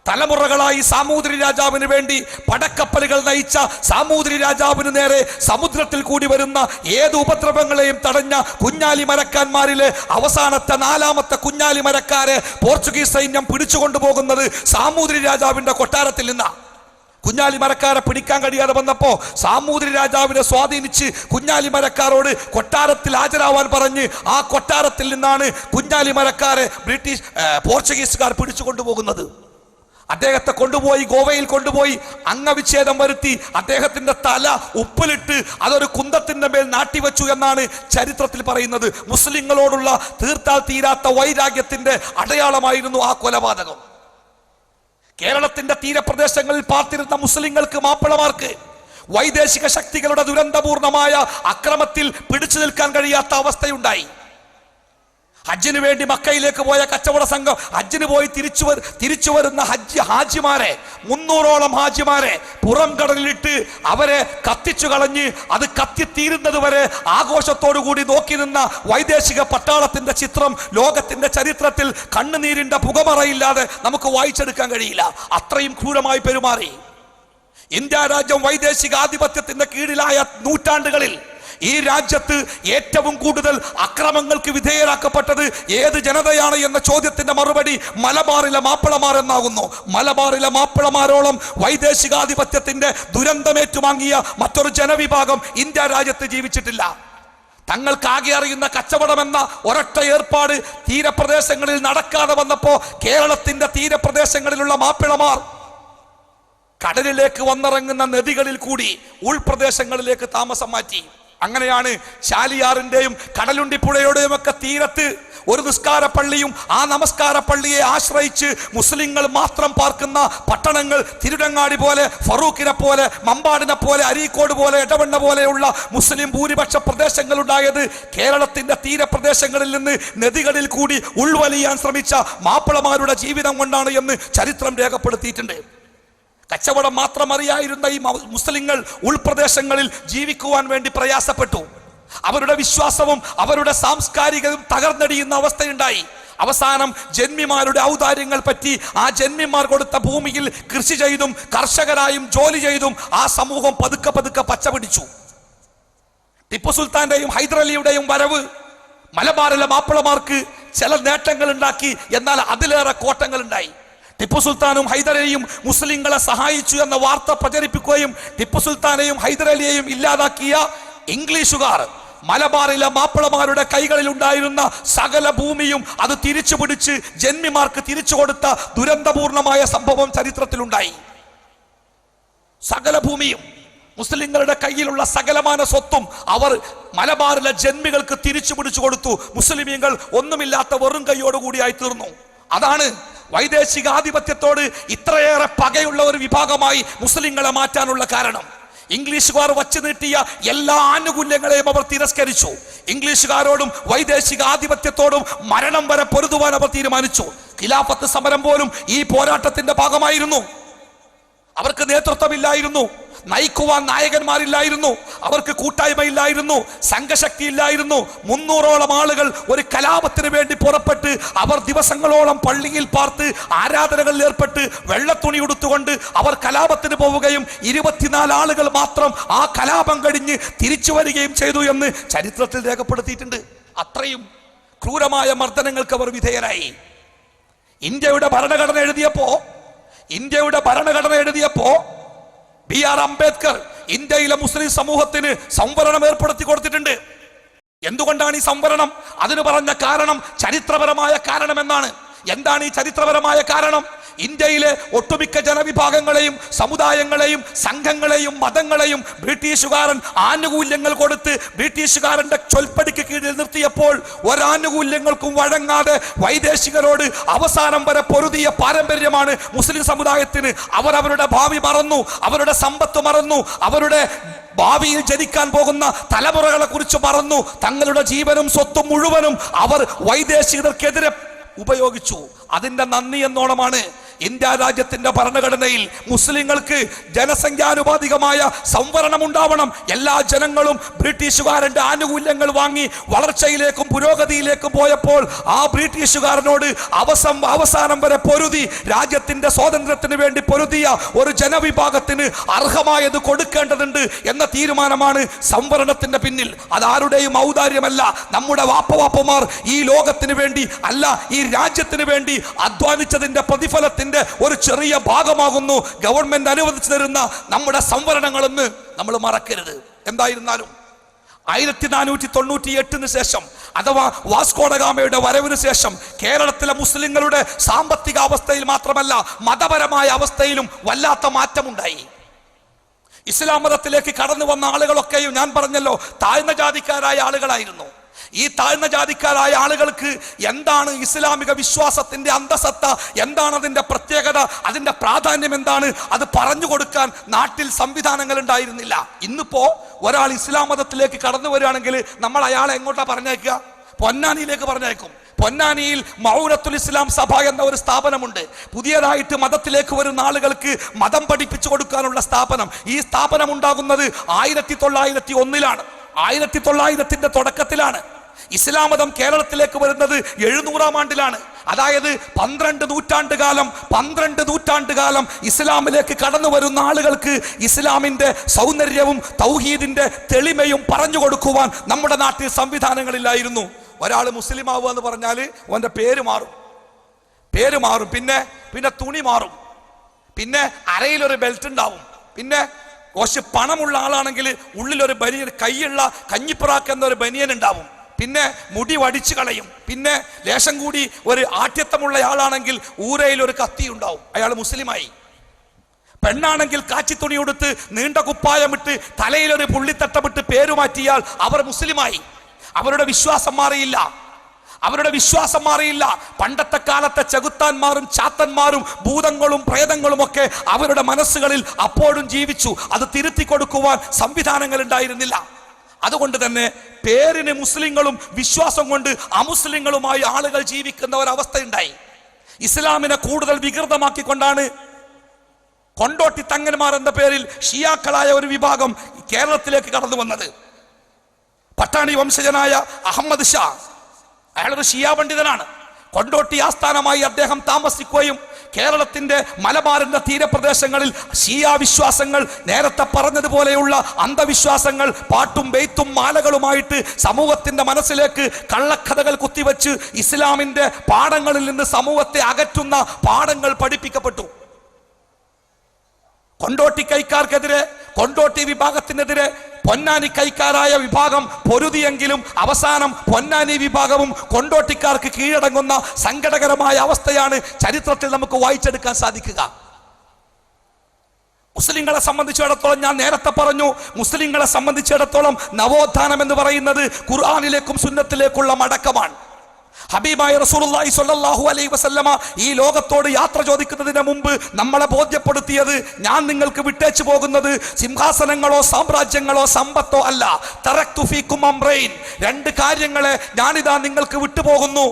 Speaker 2: തലമുറകളായി സാമൂതിരി രാജാവിന് വേണ്ടി പടക്കപ്പലുകൾ നയിച്ച സാമൂതിരി രാജാവിന് നേരെ സമുദ്രത്തിൽ കൂടി വരുന്ന ഏത് ഉപദ്രവങ്ങളെയും തടഞ്ഞ കുഞ്ഞാലി മരക്കാന്മാരിലെ അവസാനത്തെ 4ാമത്തെ കുഞ്ഞാലി മരക്കാരെ പോർച്ചുഗീസ് സൈന്യം പിടിച്ചുകൊണ്ടുപോകുന്നത് സാമൂതിരി രാജാവിന്റെ കൊട്ടാരത്തിൽ നിന്നാണ്. കുഞ്ഞാലി മരക്കാരെ പിടിക്കാൻ കഴിയാതെ വന്നപ്പോ സാമൂതിരി രാജാവിനെ സ്വാധീനിച്ച് കുഞ്ഞാലി മരക്കാരോട് കൊട്ടാരത്തിൽ ഹാജരാവാൻ പറഞ്ഞ് ആ കൊട്ടാരത്തിൽ നിന്നാണ് കുഞ്ഞാലി മരക്കാരെ പോർച്ചുഗീസുകാർ പിടിച്ചുകൊണ്ടുപോകുന്നത്. അദ്ദേഹത്തെ കൊണ്ടുപോയി ഗോവയിൽ കൊണ്ടുപോയി അംഗവിച്ഛേദം വരുത്തി അദ്ദേഹത്തിന്റെ തല ഉപ്പിലിട്ട് അതൊരു കുന്തത്തിന്റെ മേൽ നാട്ടിവെച്ചു എന്നാണ് ചരിത്രത്തിൽ പറയുന്നത്. മുസ്ലിങ്ങളോടുള്ള തീർത്താൽ തീരാത്ത വൈരാഗ്യത്തിന്റെ അടയാളമായിരുന്നു ആ കൊലപാതകം. കേരളത്തിന്റെ തീരപ്രദേശങ്ങളിൽ പാർത്തിരുന്ന മുസ്ലിങ്ങൾക്ക്, മാപ്പിളമാർക്ക് വൈദേശിക ശക്തികളുടെ ദുരന്തപൂർണമായ അക്രമത്തിൽ പിടിച്ചു നിൽക്കാൻ കഴിയാത്ത അവസ്ഥയുണ്ടായി. ഹജ്ജിന് വേണ്ടി മക്കയിലേക്ക് പോയ കച്ചവട സംഘം ഹജ്ജിന് പോയി തിരിച്ചു വരുന്ന ഹാജിമാരെ 300ഓളം ഹാജിമാരെ പുറം കടലിലിട്ട് അവരെ കത്തിച്ചു കളഞ്ഞ് അത് കത്തിത്തീരുന്നത് വരെ ആഘോഷത്തോടുകൂടി നോക്കി നിന്ന വൈദേശിക പട്ടാളത്തിന്റെ ചിത്രം ലോകത്തിന്റെ ചരിത്രത്തിൽ കണ്ണുനീരിന്റെ പുകമറയില്ലാതെ നമുക്ക് വായിച്ചെടുക്കാൻ കഴിയില്ല. അത്രയും ക്രൂരമായി പെരുമാറി. ഇന്ത്യ രാജ്യം വൈദേശിക ആധിപത്യത്തിന്റെ കീഴിലായ നൂറ്റാണ്ടുകളിൽ ഈ രാജ്യത്ത് ഏറ്റവും കൂടുതൽ അക്രമങ്ങൾക്ക് വിധേയരാക്കപ്പെട്ടത് ഏത് ജനതയാണ് എന്ന ചോദ്യത്തിന്റെ മറുപടി മലബാറിലെ മാപ്പിളമാർ എന്നാകുന്നു. മലബാറിലെ മാപ്പിളമാരോളം വൈദേശികാധിപത്യത്തിന്റെ ദുരന്തമേറ്റുവാങ്ങിയ മറ്റൊരു ജനവിഭാഗം ഇന്ത്യ രാജ്യത്ത് ജീവിച്ചിട്ടില്ല. തങ്ങൾക്കാകെ അറിയുന്ന കച്ചവടമെന്ന ഒരൊറ്റ ഏർപ്പാട് തീരപ്രദേശങ്ങളിൽ നടക്കാതെ വന്നപ്പോ കേരളത്തിന്റെ തീരപ്രദേശങ്ങളിലുള്ള മാപ്പിളമാർ കടലിലേക്ക് വന്നിറങ്ങുന്ന നദികളിൽ കൂടി ഉൾപ്രദേശങ്ങളിലേക്ക് താമസം മാറ്റി. അങ്ങനെയാണ് ചാലിയാറിന്റെയും കടലുണ്ടിപ്പുഴയുടെയും ഒക്കെ തീരത്ത് ഒരു നിസ്കാര പള്ളിയും ആ നമസ്കാര പള്ളിയെ ആശ്രയിച്ച് മുസ്ലിങ്ങൾ മാത്രം പാർക്കുന്ന പട്ടണങ്ങൾ തിരുരങ്ങാടി പോലെ, ഫറൂഖിനെ പോലെ, മമ്പാടിനെ പോലെ, അരീക്കോട് പോലെ, എടവണ്ണ പോലെയുള്ള മുസ്ലിം ഭൂരിപക്ഷ പ്രദേശങ്ങൾ ഉണ്ടായത് കേരളത്തിന്റെ തീരപ്രദേശങ്ങളിൽ നിന്ന് നദികളിൽ കൂടി ഉൾവലിയാൻ ശ്രമിച്ച മാപ്പിളമാരുടെ ജീവിതം കൊണ്ടാണ് എന്ന് ചരിത്രം രേഖപ്പെടുത്തിയിട്ടുണ്ട്. കച്ചവടം മാത്രം അറിയായിരുന്ന ഈ മുസ്ലിങ്ങൾ ഉൾപ്രദേശങ്ങളിൽ ജീവിക്കുവാൻ വേണ്ടി പ്രയാസപ്പെട്ടു. അവരുടെ വിശ്വാസവും അവരുടെ സാംസ്കാരികവും തകർന്നടിയുന്ന അവസ്ഥയുണ്ടായി. അവസാനം ജന്മിമാരുടെ ഔദാര്യങ്ങൾ പറ്റി ആ ജന്മിമാർ കൊടുത്ത ഭൂമിയിൽ കൃഷി ചെയ്തും കർഷകരായും ജോലി ചെയ്തും ആ സമൂഹം പതുക്കെ പതുക്കെ പച്ചപിടിച്ചു. ടിപ്പു സുൽത്താന്റെയും ഹൈദരലിയുടെയും വരവ് മലബാറിലെ മാപ്പിളമാർക്ക് ചില നേട്ടങ്ങൾ ഉണ്ടാക്കി, എന്നാൽ അതിലേറെ കോട്ടങ്ങൾ ഉണ്ടായി. ടിപ്പു സുൽത്താനും ഹൈദരലിയും മുസ്ലിങ്ങളെ സഹായിച്ചു എന്ന വാർത്ത പ്രചരിപ്പിക്കുകയും ടിപ്പു സുൽത്താനെയും ഹൈദരലിയെയും ഇല്ലാതാക്കിയ ഇംഗ്ലീഷുകാർ മലബാറിലെ മാപ്പിളമാരുടെ കൈകളിൽ ഉണ്ടായിരുന്ന സകല ഭൂമിയും അത് തിരിച്ചു പിടിച്ച് ജന്മിമാർക്ക് തിരിച്ചു കൊടുത്ത ദുരന്തപൂർണമായ സംഭവം ചരിത്രത്തിലുണ്ടായി. സകല ഭൂമിയും മുസ്ലിങ്ങളുടെ കയ്യിലുള്ള സകലമാന സ്വത്തും അവർ മലബാറിലെ ജന്മികൾക്ക് തിരിച്ചു പിടിച്ചു കൊടുത്തു. മുസ്ലിമീങ്ങൾ ഒന്നുമില്ലാത്ത വെറും കൈയോടുകൂടിയായി തീർന്നു. അതാണ് വൈദേശിക ആധിപത്യത്തോട് ഇത്രയേറെ പകയുള്ള ഒരു വിഭാഗമായി മുസ്ലിങ്ങളെ മാറ്റാനുള്ള കാരണം. ഇംഗ്ലീഷുകാർ വച്ചു നീട്ടിയ എല്ലാ ആനുകൂല്യങ്ങളെയും അവർ തിരസ്കരിച്ചു. ഇംഗ്ലീഷുകാരോടും വൈദേശിക ആധിപത്യത്തോടും മരണം വരെ പൊരുതുവാൻ അവർ തീരുമാനിച്ചു. ഖിലാഫത്ത് സമരം പോലും ഈ പോരാട്ടത്തിന്റെ ഭാഗമായിരുന്നു. അവർക്ക് നേതൃത്വമില്ലായിരുന്നു, നയിക്കുവാൻ നായകന്മാരില്ലായിരുന്നു, അവർക്ക് കൂട്ടായ്മയില്ലായിരുന്നു, സംഘശക്തി ഇല്ലായിരുന്നു. 300ഓളം ആളുകൾ ഒരു കലാപത്തിന് വേണ്ടി പുറപ്പെട്ട് അവർ ദിവസങ്ങളോളം പള്ളിയിൽ പാർത്ത് ആരാധനകളിൽ ഏർപ്പെട്ട് വെള്ളത്തുണി ഉടുത്തുകൊണ്ട് അവർ കലാപത്തിന് പോവുകയും 24 ആളുകൾ മാത്രം ആ കലാപം കഴിഞ്ഞ് തിരിച്ചു വരികയും ചെയ്തു എന്ന് ചരിത്രത്തിൽ രേഖപ്പെടുത്തിയിട്ടുണ്ട്. അത്രയും ക്രൂരമായ മർദ്ദനങ്ങൾക്ക് അവർ വിധേയരായി. ഇന്ത്യയുടെ ഭരണഘടന എഴുതിയപ്പോ ബി.ആർ. അംബേദ്കർ ഇന്ത്യയിലെ മുസ്ലിം സമൂഹത്തിന് സംവരണം ഏർപ്പെടുത്തി കൊടുത്തിട്ടുണ്ട്. എന്തുകൊണ്ടാണ് ഈ സംവരണം? അതിന് പറഞ്ഞ കാരണം ചരിത്രപരമായ കാരണം എന്നാണ്. എന്താണ് ഈ ചരിത്രപരമായ കാരണം? ഇന്ത്യയിലെ ഒട്ടുമിക്ക ജനവിഭാഗങ്ങളെയും സമുദായങ്ങളെയും സംഘങ്ങളെയും മതങ്ങളെയും ബ്രിട്ടീഷുകാരൻ ആനുകൂല്യങ്ങൾ കൊടുത്ത് ബ്രിട്ടീഷുകാരന്റെ ചൊൽപ്പടിക്ക് കീഴിൽ നിർത്തിയപ്പോൾ ഒരാനുകൂല്യങ്ങൾക്കും വഴങ്ങാതെ വൈദേശികരോട് അവസാനം വരെ പൊരുതിയ പാരമ്പര്യമാണ് മുസ്ലിം സമുദായത്തിന്. അവർ അവരുടെ ഭാവി മറന്നു, അവരുടെ സമ്പത്ത് മറന്നു, അവരുടെ ഭാവിയിൽ ജനിക്കാൻ പോകുന്ന തലമുറകളെ കുറിച്ച് മറന്നു. തങ്ങളുടെ ജീവനും സ്വത്തും മുഴുവനും അവർ വൈദേശികർക്കെതിരെ ഉപയോഗിച്ചു. അതിന്റെ നന്ദി എന്നോണമാണ് ഇന്ത്യ രാജ്യത്തിന്റെ ഭരണഘടനയിൽ മുസ്ലിങ്ങൾക്ക് ജനസംഖ്യാനുപാതികമായ സംവരണം ഉണ്ടാവണം. എല്ലാ ജനങ്ങളും ബ്രിട്ടീഷുകാരന്റെ ആനുകൂല്യങ്ങൾ വാങ്ങി വളർച്ചയിലേക്കും പുരോഗതിയിലേക്കും പോയപ്പോൾ ആ ബ്രിട്ടീഷുകാരനോട് അവസാനം വരെ പൊരുതി രാജ്യത്തിന്റെ സ്വാതന്ത്ര്യത്തിന് വേണ്ടി പൊരുതിയ ഒരു ജനവിഭാഗത്തിന് അർഹമായത് കൊടുക്കേണ്ടതുണ്ട് എന്ന തീരുമാനമാണ് സംവരണത്തിന്റെ പിന്നിൽ. അതാരുടെയും ഔദാര്യമല്ല. നമ്മുടെ വാപ്പമാർ ഈ ലോകത്തിന് വേണ്ടി അല്ല, ഈ രാജ്യത്തിന് വേണ്ടി അധ്വാനിച്ചതിന്റെ പ്രതിഫലത്തിന്റെ ഒരു ചെറിയ ഭാഗമാകുന്നു ഗവൺമെന്റ് അനുവദിച്ചു തരുന്ന നമ്മുടെ സംവരണങ്ങളെന്ന് നമ്മൾ മറക്കരുത്. എന്തായിരുന്നാലും 1498 ശേഷം അഥവാ വാസ്കോഡഗാമയുടെ വരവിന് ശേഷം കേരളത്തിലെ മുസ്ലിങ്ങളുടെ സാമ്പത്തിക അവസ്ഥയിൽ മാത്രമല്ല മതപരമായ അവസ്ഥയിലും വല്ലാത്ത മാറ്റമുണ്ടായി. ഇസ്ലാം മതത്തിലേക്ക് കടന്നു വന്ന ആളുകളൊക്കെയും ഞാൻ പറഞ്ഞല്ലോ താഴ്ന്ന ജാതിക്കാരായ ആളുകളായിരുന്നു. ഈ താഴ്ന്ന ജാതിക്കാരായ ആളുകൾക്ക് എന്താണ് ഇസ്ലാമിക വിശ്വാസത്തിന്റെ അന്തസത്ത, എന്താണ് അതിന്റെ പ്രത്യേകത, അതിന്റെ പ്രാധാന്യം എന്താണ്, അത് പറഞ്ഞു കൊടുക്കാൻ നാട്ടിൽ സംവിധാനങ്ങൾ ഉണ്ടായിരുന്നില്ല. ഇന്നിപ്പോ ഒരാൾ ഇസ്ലാം മതത്തിലേക്ക് കടന്നു വരികയാണെങ്കിൽ നമ്മൾ അയാളെ എങ്ങോട്ടാ പറഞ്ഞയക്കുക? പൊന്നാനിയിലേക്ക് പറഞ്ഞയക്കും. പൊന്നാനിയിൽ മൗനത്തുൽ ഇസ്ലാം സഭ എന്ന ഒരു സ്ഥാപനമുണ്ട്. പുതിയതായിട്ട് മതത്തിലേക്ക് വരുന്ന ആളുകൾക്ക് മതം പഠിപ്പിച്ചു കൊടുക്കാനുള്ള സ്ഥാപനം. ഈ സ്ഥാപനം ഉണ്ടാകുന്നത് 1901-ലാണ്. 1900-ന്റെ തുടക്കത്തിലാണ്. ഇസ്ലാം മതം കേരളത്തിലേക്ക് വരുന്നത് 700-ാം ആണ്ടിലാണ്. അതായത് 12 നൂറ്റാണ്ടുകാലം ഇസ്ലാമിലേക്ക് കടന്നു വരുന്ന ആളുകൾക്ക് ഇസ്ലാമിന്റെ സൗന്ദര്യവും തൗഹീദിന്റെ തെളിമയും പറഞ്ഞു കൊടുക്കുവാൻ നമ്മുടെ നാട്ടിൽ സംവിധാനങ്ങളില്ലായിരുന്നു. ഒരാൾ മുസ്ലിം ആവുക എന്ന് പറഞ്ഞാൽ അവന്റെ പേര് മാറും, പിന്നെ തുണി മാറും, പിന്നെ അരയിലൊരു ബെൽറ്റ് ഉണ്ടാവും, പിന്നെ കുറച്ച് പണമുള്ള ആളാണെങ്കിൽ ഉള്ളിലൊരു ബനിയൻ, കൈയുള്ള കഞ്ഞിപ്പറാക്ക് എന്നൊരു ബനിയൻ ഉണ്ടാവും, പിന്നെ മുടി വടിച്ചു കളയും, പിന്നെ ലേശം കൂടി ഒരു ആഠ്യത്വമുള്ള ആളാണെങ്കിൽ ഊരയിൽ ഒരു കത്തി ഉണ്ടാവും, അയാൾ മുസ്ലിമായി. പെണ്ണാണെങ്കിൽ കാച്ചിത്തുണി ഉടുത്ത് നീണ്ട കുപ്പായമിട്ട് തലയിലൊരു പുള്ളിത്തട്ടമിട്ട് പേരുമാറ്റിയാൽ അവർ മുസ്ലിമായി. അവരുടെ വിശ്വാസം മാറിയില്ല. പണ്ടത്തെ കാലത്തെ ചെകുത്താന്മാരും ചാത്തന്മാരും ഭൂതങ്ങളും പ്രേതങ്ങളും ഒക്കെ അവരുടെ മനസ്സുകളിൽ അപ്പോഴും ജീവിച്ചു. അത് തിരുത്തി കൊടുക്കുവാൻ സംവിധാനങ്ങൾ ഉണ്ടായിരുന്നില്ല. അതുകൊണ്ട് തന്നെ പേരിന് മുസ്ലിങ്ങളും വിശ്വാസം കൊണ്ട് അമുസ്ലിങ്ങളുമായി ആളുകൾ ജീവിക്കുന്ന ഒരവസ്ഥയുണ്ടായി. ഇസ്ലാമിനെ കൂടുതൽ വികൃതമാക്കിക്കൊണ്ടാണ് കൊണ്ടോട്ടി തങ്ങന്മാർ എന്ന പേരിൽ ഷിയാക്കളായ ഒരു വിഭാഗം കേരളത്തിലേക്ക് കടന്നു വന്നത്. പട്ടാണി വംശജനായ അഹമ്മദ് ഷാ, അയാളൊരു ഷിയാ പണ്ഡിതനാണ്. കൊണ്ടോട്ടി ആസ്ഥാനമായി അദ്ദേഹം താമസിക്കുകയും കേരളത്തിന്റെ മലബാറിന്റെ തീരപ്രദേശങ്ങളിൽ ഷിയാ വിശ്വാസങ്ങൾ, നേരത്തെ പറഞ്ഞതുപോലെയുള്ള അന്ധവിശ്വാസങ്ങൾ, പാട്ടും ബെയ്ത്തും മാലകളുമായിട്ട് സമൂഹത്തിന്റെ മനസ്സിലേക്ക് കള്ളക്കഥകൾ കുത്തിവെച്ച് ഇസ്ലാമിന്റെ പാഠങ്ങളിൽ നിന്ന് സമൂഹത്തെ അകറ്റുന്ന പാഠങ്ങൾ പഠിപ്പിക്കപ്പെട്ടു. കൊണ്ടോട്ടി കൈക്കാർക്കെതിരെ, കൊണ്ടോട്ടി വിഭാഗത്തിനെതിരെ പൊന്നാനി കൈക്കാരായ വിഭാഗം പൊരുതിയെങ്കിലും അവസാനം പൊന്നാനി വിഭാഗവും കൊണ്ടോട്ടിക്കാർക്ക് കീഴടങ്ങുന്ന സങ്കടകരമായ അവസ്ഥയാണ് ചരിത്രത്തിൽ നമുക്ക് വായിച്ചെടുക്കാൻ സാധിക്കുക. മുസ്ലിങ്ങളെ സംബന്ധിച്ചിടത്തോളം, ഞാൻ നേരത്തെ പറഞ്ഞു, മുസ്ലിങ്ങളെ സംബന്ധിച്ചിടത്തോളം നവോത്ഥാനം എന്ന് പറയുന്നത് ഖുർആനിലേക്കും സുന്നത്തിലേക്കുള്ള മടക്കമാണ്. ഹബീബായ റസൂലുള്ളാഹി സ്വല്ലല്ലാഹു അലൈഹി വസല്ലമ ഈ ലോകത്തോട് യാത്ര ചോദിക്കുന്നതിന് മുമ്പ് നമ്മളെ ബോധ്യപ്പെടുത്തിയത്, ഞാൻ നിങ്ങൾക്ക് വിട്ടേച്ചു പോകുന്നത് സിംഹാസനങ്ങളോ സാമ്രാജ്യങ്ങളോ സമ്പത്തോ അല്ല. തറക്തു ഫീകും അംറൈൻ, 2 കാര്യങ്ങളെ ഞാനിതാ നിങ്ങൾക്ക് വിട്ടുപോകുന്നു.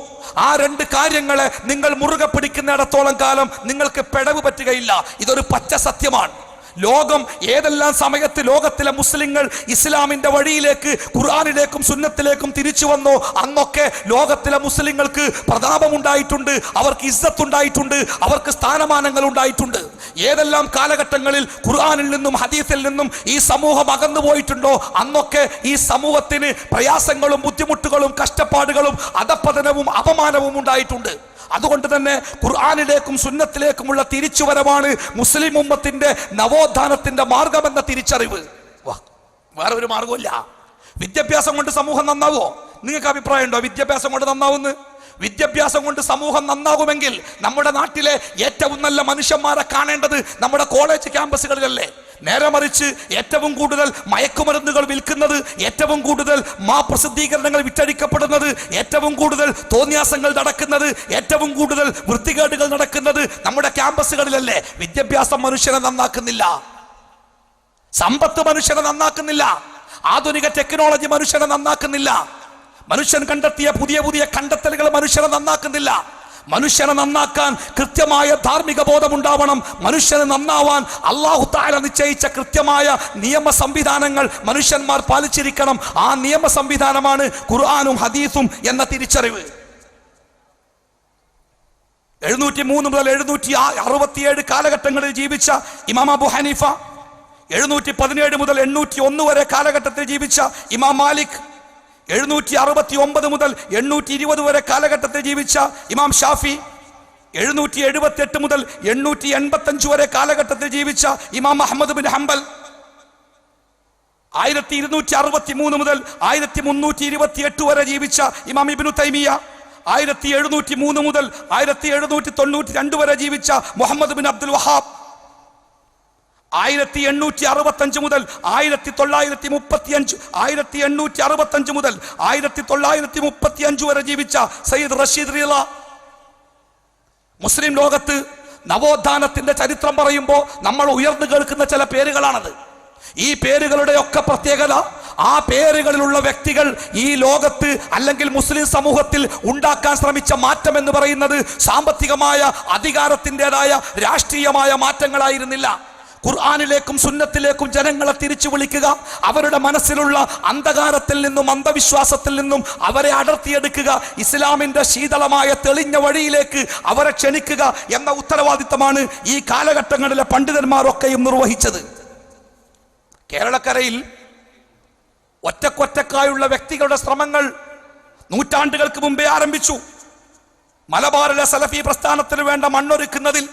Speaker 2: ആ 2 കാര്യങ്ങളെ നിങ്ങൾ മുറുകെ പിടിക്കുന്നിടത്തോളം കാലം നിങ്ങൾക്ക് പിഴവ് പറ്റുകയില്ല. ഇതൊരു പച്ച സത്യമാണ്. ലോകം ഏതെല്ലാം സമയത്ത് ലോകത്തിലെ മുസ്ലിങ്ങൾ ഇസ്ലാമിന്റെ വഴിയിലേക്ക്, ഖുർആനിലേക്കും സുന്നത്തിലേക്കും തിരിച്ചു വന്നോ അന്നൊക്കെ ലോകത്തിലെ മുസ്ലിങ്ങൾക്ക് പ്രതാപമുണ്ടായിട്ടുണ്ട്, അവർക്ക് ഇസ്സത്തുണ്ടായിട്ടുണ്ട്, അവർക്ക് സ്ഥാനമാനങ്ങൾ ഉണ്ടായിട്ടുണ്ട്. ഏതെല്ലാം കാലഘട്ടങ്ങളിൽ ഖുർആനിൽ നിന്നും ഹദീസിൽ നിന്നും ഈ സമൂഹം അകന്നു പോയിട്ടുണ്ടോ അന്നൊക്കെ ഈ സമൂഹത്തിന് പ്രയാസങ്ങളും ബുദ്ധിമുട്ടുകളും കഷ്ടപ്പാടുകളും അധപ്പതനവും അപമാനവും ഉണ്ടായിട്ടുണ്ട്. അതുകൊണ്ട് തന്നെ ഖുർആനിലേക്കും സുന്നത്തിലേക്കുമുള്ള തിരിച്ചുവരവാണ് മുസ്ലിം ഉമ്മത്തിന്റെ നവോത്ഥാനത്തിന്റെ മാർഗമെന്ന തിരിച്ചറിവ്. വേറെ ഒരു മാർഗമില്ല. വിദ്യാഭ്യാസം കൊണ്ട് സമൂഹം നന്നാവോ? നിങ്ങൾക്ക് അഭിപ്രായം ഉണ്ടോ വിദ്യാഭ്യാസം കൊണ്ട് നന്നാവുന്നു? വിദ്യാഭ്യാസം കൊണ്ട് സമൂഹം നന്നാകുമെങ്കിൽ നമ്മുടെ നാട്ടിലെ ഏറ്റവും നല്ല മനുഷ്യന്മാരെ കാണേണ്ടത് നമ്മുടെ കോളേജ് ക്യാമ്പസുകളിലല്ലേ? നേരെ മറിച്ച് ഏറ്റവും കൂടുതൽ മയക്കുമരുന്നുകൾ വിൽക്കുന്നത്, ഏറ്റവും കൂടുതൽ പ്രസിദ്ധീകരണങ്ങൾ വിറ്റഴിക്കപ്പെടുന്നത്, ഏറ്റവും കൂടുതൽ തോന്നിയാസങ്ങൾ നടക്കുന്നത്, ഏറ്റവും കൂടുതൽ വൃത്തികേടുകൾ നടക്കുന്നത് നമ്മുടെ ക്യാമ്പസുകളിലല്ലേ? വിദ്യാഭ്യാസം മനുഷ്യനെ നന്നാക്കുന്നില്ല, സമ്പത്ത് മനുഷ്യനെ നന്നാക്കുന്നില്ല, ആധുനിക ടെക്നോളജി മനുഷ്യനെ നന്നാക്കുന്നില്ല, മനുഷ്യൻ കണ്ടെത്തിയ പുതിയ പുതിയ കണ്ടെത്തലുകൾ മനുഷ്യനെ നന്നാക്കുന്നില്ല. മനുഷ്യനെ നന്നാക്കാൻ കൃത്യമായ ധാർമ്മിക ബോധമുണ്ടാവണം. മനുഷ്യനെ നന്നാവാൻ അല്ലാഹു തആല നിശ്ചയിച്ച കൃത്യമായ നിയമ സംവിധാനങ്ങൾ മനുഷ്യന്മാർ പാലിച്ചിരിക്കണം. ആ നിയമ സംവിധാനമാണ് ഖുർആനും ഹദീസും എന്ന തിരിച്ചറിവ്. 703 മുതൽ 767 കാലഘട്ടങ്ങളിൽ ജീവിച്ച ഇമാം അബു ഹനീഫ, 717 മുതൽ 801 വരെ കാലഘട്ടത്തിൽ ജീവിച്ച ഇമാം മാലിക്, 769 മുതൽ 820 വരെ കാലഘട്ടത്തിൽ ജീവിച്ച ഇമാം ഷാഫി, 778 മുതൽ 885 വരെ കാലഘട്ടത്തിൽ ജീവിച്ച ഇമാം അഹ്മദ് ബിൻ ഹംബൽ, 1263 മുതൽ 1328 വരെ ജീവിച്ച ഇമാം ഇബ്നു തൈമിയ, 1703 മുതൽ 1792 വരെ ജീവിച്ച മുഹമ്മദ് ബിൻ അബ്ദുൽ വഹാബ്, 1865 മുതൽ 1865 മുതൽ 1935 വരെ ജീവിച്ച സയ്യിദ് റഷീദ് റിള. മുസ്ലിം ലോകത്ത് നവോത്ഥാനത്തിന്റെ ചരിത്രം പറയുമ്പോൾ നമ്മൾ ഉയർന്നു കേൾക്കുന്ന ചില പേരുകളാണത്. ഈ പേരുകളുടെ ഒക്കെ പ്രത്യേകത ആ പേരുകളിലുള്ള വ്യക്തികൾ ഈ ലോകത്ത് അല്ലെങ്കിൽ മുസ്ലിം സമൂഹത്തിൽ ഉണ്ടാക്കാൻ ശ്രമിച്ച മാറ്റം എന്ന് പറയുന്നത് സാമ്പത്തികമായ അധികാരത്തിൻ്റെതായ രാഷ്ട്രീയമായ മാറ്റങ്ങളായിരുന്നില്ല. ഖുർആനിലേക്കും സുന്നത്തിലേക്കും ജനങ്ങളെ തിരിച്ചു വിളിക്കുക, അവരുടെ മനസ്സിലുള്ള അന്ധകാരത്തിൽ നിന്നും അന്ധവിശ്വാസത്തിൽ നിന്നും അവരെ അടർത്തിയെടുക്കുക, ഇസ്ലാമിന്റെ ശീതളമായ തെളിഞ്ഞ വഴിയിലേക്ക് അവരെ ക്ഷണിക്കുക എന്ന ഉത്തരവാദിത്തമാണ് ഈ കാലഘട്ടങ്ങളിലെ പണ്ഡിതന്മാരൊക്കെയും നിർവഹിച്ചത്. കേരളക്കരയിൽ ഒറ്റക്കൊറ്റക്കായുള്ള വ്യക്തികളുടെ ശ്രമങ്ങൾ നൂറ്റാണ്ടുകൾക്ക് മുമ്പേ ആരംഭിച്ചു. മലബാറിലെ സലഫി പ്രസ്ഥാനത്തിന് വേണ്ട മണ്ണൊരുക്കുന്നതിൽ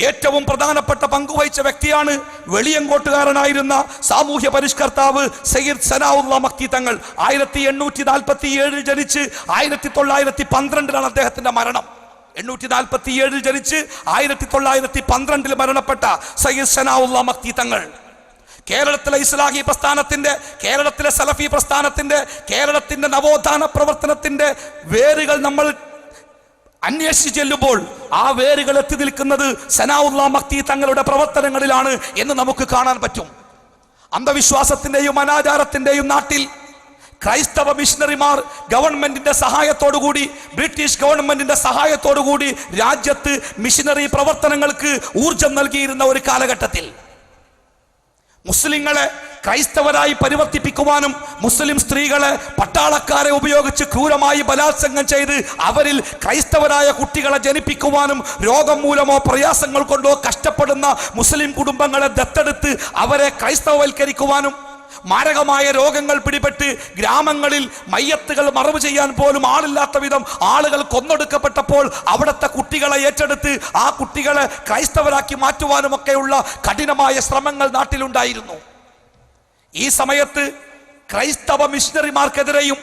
Speaker 2: ഏറ്റവും പ്രധാനപ്പെട്ട പങ്കുവഹിച്ച വ്യക്തിയാണ് വെളിയങ്കോട്ടുകാരനായിരുന്ന സാമൂഹ്യ പരിഷ്കർത്താവ് സയ്യിദ് സനാഉള്ള മക്തി തങ്ങൾ. 1847 ജനിച്ച് 1912 അദ്ദേഹത്തിന്റെ മരണം. 847 ജനിച്ച് 1912 മരണപ്പെട്ട സയ്യിദ് സനാഉള്ള മക്തി തങ്ങൾ കേരളത്തിലെ ഇസ്ലാഹി പ്രസ്ഥാനത്തിന്റെ, കേരളത്തിലെ സലഫി പ്രസ്ഥാനത്തിന്റെ, കേരളത്തിന്റെ നവോത്ഥാന പ്രവർത്തനത്തിന്റെ വേരുകൾ നമ്മൾ അന്വേഷിച്ച് ചെല്ലുമ്പോൾ ആ വേരുകൾ എത്തി നിൽക്കുന്നത് സനാഉള്ള മക്തി തങ്ങളുടെ പ്രവർത്തനങ്ങളിലാണ് എന്ന് നമുക്ക് കാണാൻ പറ്റും. അന്ധവിശ്വാസത്തിന്റെയും അനാചാരത്തിന്റെയും നാട്ടിൽ ക്രൈസ്തവ മിഷണറിമാർ ഗവൺമെന്റിന്റെ സഹായത്തോടുകൂടി, ബ്രിട്ടീഷ് ഗവൺമെന്റിന്റെ സഹായത്തോടുകൂടി രാജ്യത്ത് മിഷണറി പ്രവർത്തനങ്ങൾക്ക് ഊർജം നൽകിയിരുന്ന ഒരു കാലഘട്ടത്തിൽ മുസ്ലിങ്ങളെ ക്രൈസ്തവരായി പരിവർത്തിപ്പിക്കുവാനും മുസ്ലിം സ്ത്രീകളെ പട്ടാളക്കാരെ ഉപയോഗിച്ച് ക്രൂരമായി ബലാത്സംഗം ചെയ്ത് അവരിൽ ക്രൈസ്തവരായ കുട്ടികളെ ജനിപ്പിക്കുവാനും രോഗം മൂലമോ പ്രയാസങ്ങൾ കൊണ്ടോ കഷ്ടപ്പെടുന്ന മുസ്ലിം കുടുംബങ്ങളെ ദത്തെടുത്ത് അവരെ ക്രൈസ്തവവൽക്കരിക്കുവാനും മാരകമായ രോഗങ്ങൾ പിടിപെട്ട് ഗ്രാമങ്ങളിൽ മയ്യത്തുകൾ മറവ് ചെയ്യാൻ പോലും ആളില്ലാത്ത വിധം ആളുകൾ കൊന്നൊടുക്കപ്പെട്ടപ്പോൾ അവിടുത്തെ കുട്ടികളെ ഏറ്റെടുത്ത് ആ കുട്ടികളെ ക്രൈസ്തവരാക്കി മാറ്റുവാനുമൊക്കെയുള്ള കഠിനമായ ശ്രമങ്ങൾ നാട്ടിലുണ്ടായിരുന്നു. ഈ സമയത്ത് ക്രൈസ്തവ മിഷണറിമാർക്കെതിരെയും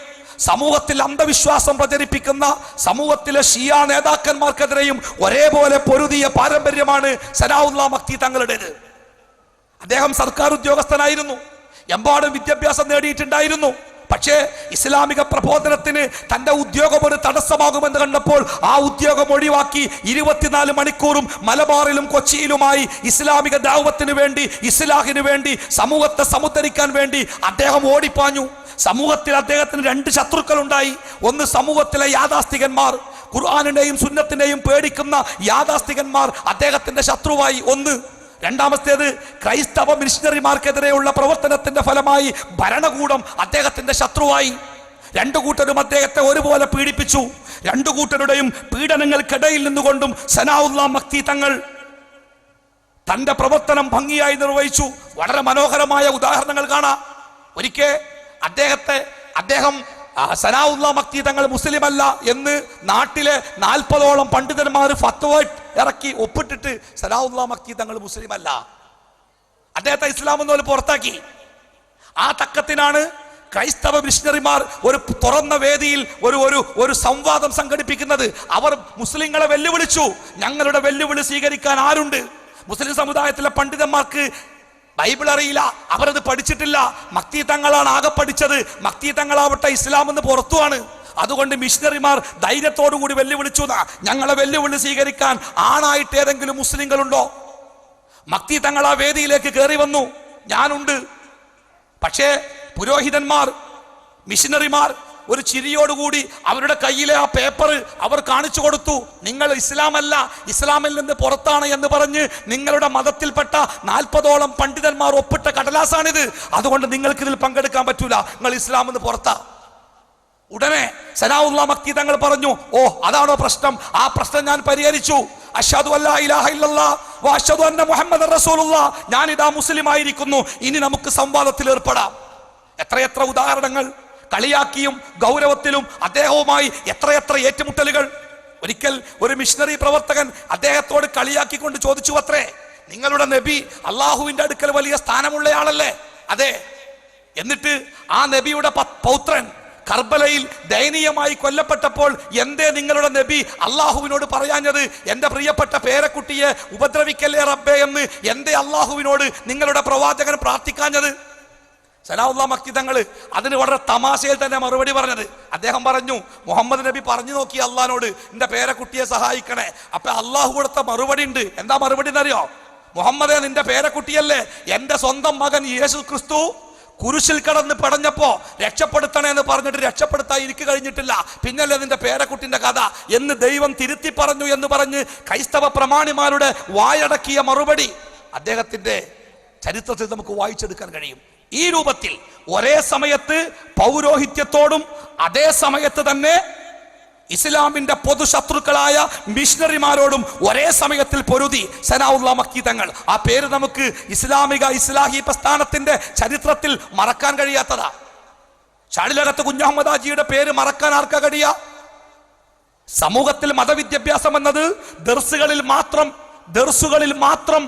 Speaker 2: സമൂഹത്തിൽ അന്ധവിശ്വാസം പ്രചരിപ്പിക്കുന്ന സമൂഹത്തിലെ ഷിയ നേതാക്കന്മാർക്കെതിരെയും ഒരേപോലെ പൊരുതിയ പാരമ്പര്യമാണ് സനാഉള്ള മക്തി തങ്ങളുടേത്. അദ്ദേഹം സർക്കാർ ഉദ്യോഗസ്ഥനായിരുന്നു, എമ്പാടും വിദ്യാഭ്യാസം നേടിയിട്ടുണ്ടായിരുന്നു. പക്ഷേ ഇസ്ലാമിക പ്രബോധനത്തിന് തന്റെ ഉദ്യോഗം ഒരു തടസ്സമാകുമെന്ന് കണ്ടപ്പോൾ ആ ഉദ്യോഗം ഒഴിവാക്കി 24 മണിക്കൂറും മലബാറിലും കൊച്ചിയിലുമായി ഇസ്ലാമിക ദഅവത്തിന് വേണ്ടി, ഇസ്ലാഹിന് വേണ്ടി, സമൂഹത്തെ സമുദ്ധരിക്കാൻ വേണ്ടി അദ്ദേഹം ഓടിപ്പാഞ്ഞു. സമൂഹത്തിൽ അദ്ദേഹത്തിന് 2 ശത്രുക്കൾ ഉണ്ടായി. ഒന്ന് സമൂഹത്തിലെ യാഥാസ്ഥികന്മാർ, ഖുർആനിനെയും സുന്നത്തിനെയും പേടിക്കുന്ന യാഥാസ്ഥികന്മാർ അദ്ദേഹത്തിന്റെ ശത്രുവായി ഒന്ന്. രണ്ടാമത്തേത് ക്രൈസ്തവ മിഷണറിമാർക്കെതിരെയുള്ള പ്രവർത്തനത്തിന്റെ ഫലമായി ഭരണകൂടം അദ്ദേഹത്തിന്റെ ശത്രുവായി. 2 കൂട്ടരും അദ്ദേഹത്തെ ഒരുപോലെ പീഡിപ്പിച്ചു. 2 കൂട്ടരുടെയും പീഡനങ്ങൾക്കിടയിൽ നിന്നുകൊണ്ടും സനാഉള്ള മക്തി തങ്ങൾ തന്റെ പ്രവർത്തനം ഭംഗിയായി നിർവഹിച്ചു. വളരെ മനോഹരമായ ഉദാഹരണങ്ങൾ കാണാം. ഒരിക്കൽ അദ്ദേഹം സനാഉള്ള മക്തി തങ്ങൾ മുസ്ലിമല്ല എന്ന് നാട്ടിലെ 40ഓളം പണ്ഡിതന്മാർ ഫത്വ ഇറക്കി ഒപ്പിട്ടിട്ട് സനാഉള്ള മക്തി തങ്ങൾ മുസ്ലിമല്ല, അദ്ദേഹത്തെ ഇസ്ലാം എന്ന് പോലും പുറത്താക്കി. ആ തക്കത്തിനാണ് ക്രൈസ്തവ മിഷണറിമാർ ഒരു തുറന്ന വേദിയിൽ ഒരു സംവാദം സംഘടിപ്പിക്കുന്നത്. അവർ മുസ്ലിങ്ങളെ വെല്ലുവിളിച്ചു. ഞങ്ങളുടെ വെല്ലുവിളി സ്വീകരിക്കാൻ ആരുണ്ട്? മുസ്ലിം സമുദായത്തിലെ പണ്ഡിതന്മാർക്ക് ബൈബിൾ അറിയില്ല, അവരത് പഠിച്ചിട്ടില്ല. മക്തി തങ്ങളാണ് ആകെ പഠിച്ചത്. മക്തി തങ്ങളാവട്ടെ ഇസ്ലാം എന്ന് പുറത്തുമാണ്. അതുകൊണ്ട് മിഷണറിമാർ ധൈര്യത്തോടു കൂടി വെല്ലുവിളിച്ചു, ഞങ്ങളെ വെല്ലുവിളി സ്വീകരിക്കാൻ ആണായിട്ട് ഏതെങ്കിലും മുസ്ലിങ്ങളുണ്ടോ? മക്തി തങ്ങൾ ആ വേദിയിലേക്ക് കയറി വന്നു, ഞാനുണ്ട്. പക്ഷേ പുരോഹിതന്മാർ, മിഷണറിമാർ ഒരു ചിരിയോടുകൂടി അവരുടെ കയ്യിലെ ആ പേപ്പർ അവർ കാണിച്ചു കൊടുത്തു. നിങ്ങൾ ഇസ്ലാമല്ല, ഇസ്ലാമിൽ നിന്ന് പുറത്താണ് എന്ന് പറഞ്ഞ് നിങ്ങളുടെ മതത്തിൽപ്പെട്ട 40ഓളം പണ്ഡിതന്മാർ ഒപ്പിട്ട കടലാസാണിത്. അതുകൊണ്ട് നിങ്ങൾക്ക് ഇതിൽ പങ്കെടുക്കാൻ പറ്റൂല, നിങ്ങൾ ഇസ്ലാം എന്ന് പുറത്താ. ഉടനെ സനാഉള്ള മക്തി തങ്ങൾ പറഞ്ഞു, ഓ അതാണോ പ്രശ്നം? ആ പ്രശ്നം ഞാൻ പരിഹരിച്ചു. അശ്ഹദു അല്ലാ ഇലാഹ ഇല്ലല്ലാഹ് വ അശ്ഹദു അന്ന മുഹമ്മദൻ റസൂലുള്ളാഹ്, ഞാൻ ഇതാ മുസ്ലിം ആയിരിക്കുന്നു, ഇനി നമുക്ക് സംവാദത്തിൽ ഏർപ്പെടാം. എത്രയെത്ര ഉദാഹരണങ്ങൾ! കളിയാക്കിയും ഗൗരവത്തിലും അദ്ദേഹവുമായി എത്രയെത്ര ഏറ്റുമുട്ടലുകൾ. ഒരിക്കൽ ഒരു മിഷണറി പ്രവർത്തകൻ അദ്ദേഹത്തോട് കളിയാക്കിക്കൊണ്ട് ചോദിച്ചു അത്രേ, നിങ്ങളുടെ നബി അള്ളാഹുവിന്റെ അടുക്കൽ വലിയ സ്ഥാനമുള്ളയാളല്ലേ? അതെ. എന്നിട്ട് ആ നബിയുടെ പൗത്രൻ കർബലയിൽ ദയനീയമായി കൊല്ലപ്പെട്ടപ്പോൾ എന്തേ നിങ്ങളുടെ നബി അള്ളാഹുവിനോട് പറയാഞ്ഞത്, എന്റെ പ്രിയപ്പെട്ട പേരക്കുട്ടിയെ ഉപദ്രവിക്കല്ലേ റബ്ബേ എന്ന് എന്തേ അള്ളാഹുവിനോട് നിങ്ങളുടെ പ്രവാചകൻ പ്രാർത്ഥിക്കാഞ്ഞത്? സനാഉള്ള മക്തി തങ്ങൾ അതിന് വളരെ തമാശയിൽ തന്നെ മറുപടി പറഞ്ഞത്. അദ്ദേഹം പറഞ്ഞു, മുഹമ്മദ് നബി പറഞ്ഞു നോക്കി അള്ളാഹിനോട്, എന്റെ പേരക്കുട്ടിയെ സഹായിക്കണേ. അപ്പൊ അള്ളാഹു കൊടുത്ത മറുപടി ഉണ്ട്. എന്താ മറുപടി എന്നറിയോ? മുഹമ്മദേ, നിന്റെ പേരക്കുട്ടിയല്ലേ, എന്റെ സ്വന്തം മകൻ യേശു ക്രിസ്തു കുരിശിൽ കടന്ന് പടഞ്ഞപ്പോ രക്ഷപ്പെടുത്തണേ എന്ന് പറഞ്ഞിട്ട് രക്ഷപ്പെടുത്താൻ എനിക്ക് കഴിഞ്ഞിട്ടില്ല, പിന്നല്ലേ നിന്റെ പേരക്കുട്ടിന്റെ കഥ എന്ന് ദൈവം തിരുത്തി പറഞ്ഞു എന്ന് പറഞ്ഞ് ക്രൈസ്തവ പ്രമാണിമാരുടെ വായടക്കിയ മറുപടി അദ്ദേഹത്തിന്റെ ചരിത്രത്തിൽ നമുക്ക് വായിച്ചെടുക്കാൻ കഴിയും. ഈ രൂപത്തിൽ ഒരേ സമയത്ത് പൗരോഹിത്യത്തോടും അതേ സമയത്ത് തന്നെ ഇസ്ലാമിന്റെ പൊതുശത്രുക്കളായ മിഷണറിമാരോടും ഒരേ സമയത്തിൽ പൊരുതി സനാഉല്ലാ മക്കി തങ്ങൾ. ആ പേര് നമുക്ക് ഇസ്ലാഹി പ്രസ്ഥാനത്തിന്റെ ചരിത്രത്തിൽ മറക്കാൻ കഴിയാത്തതാ. ചാടിലകത്ത് കുഞ്ഞഹമ്മദ് ഹാജിയുടെ പേര് മറക്കാൻ ആർക്കാ കഴിയാ? സമൂഹത്തിൽ മതവിദ്യാഭ്യാസം എന്നത് ദർസുകളിൽ മാത്രം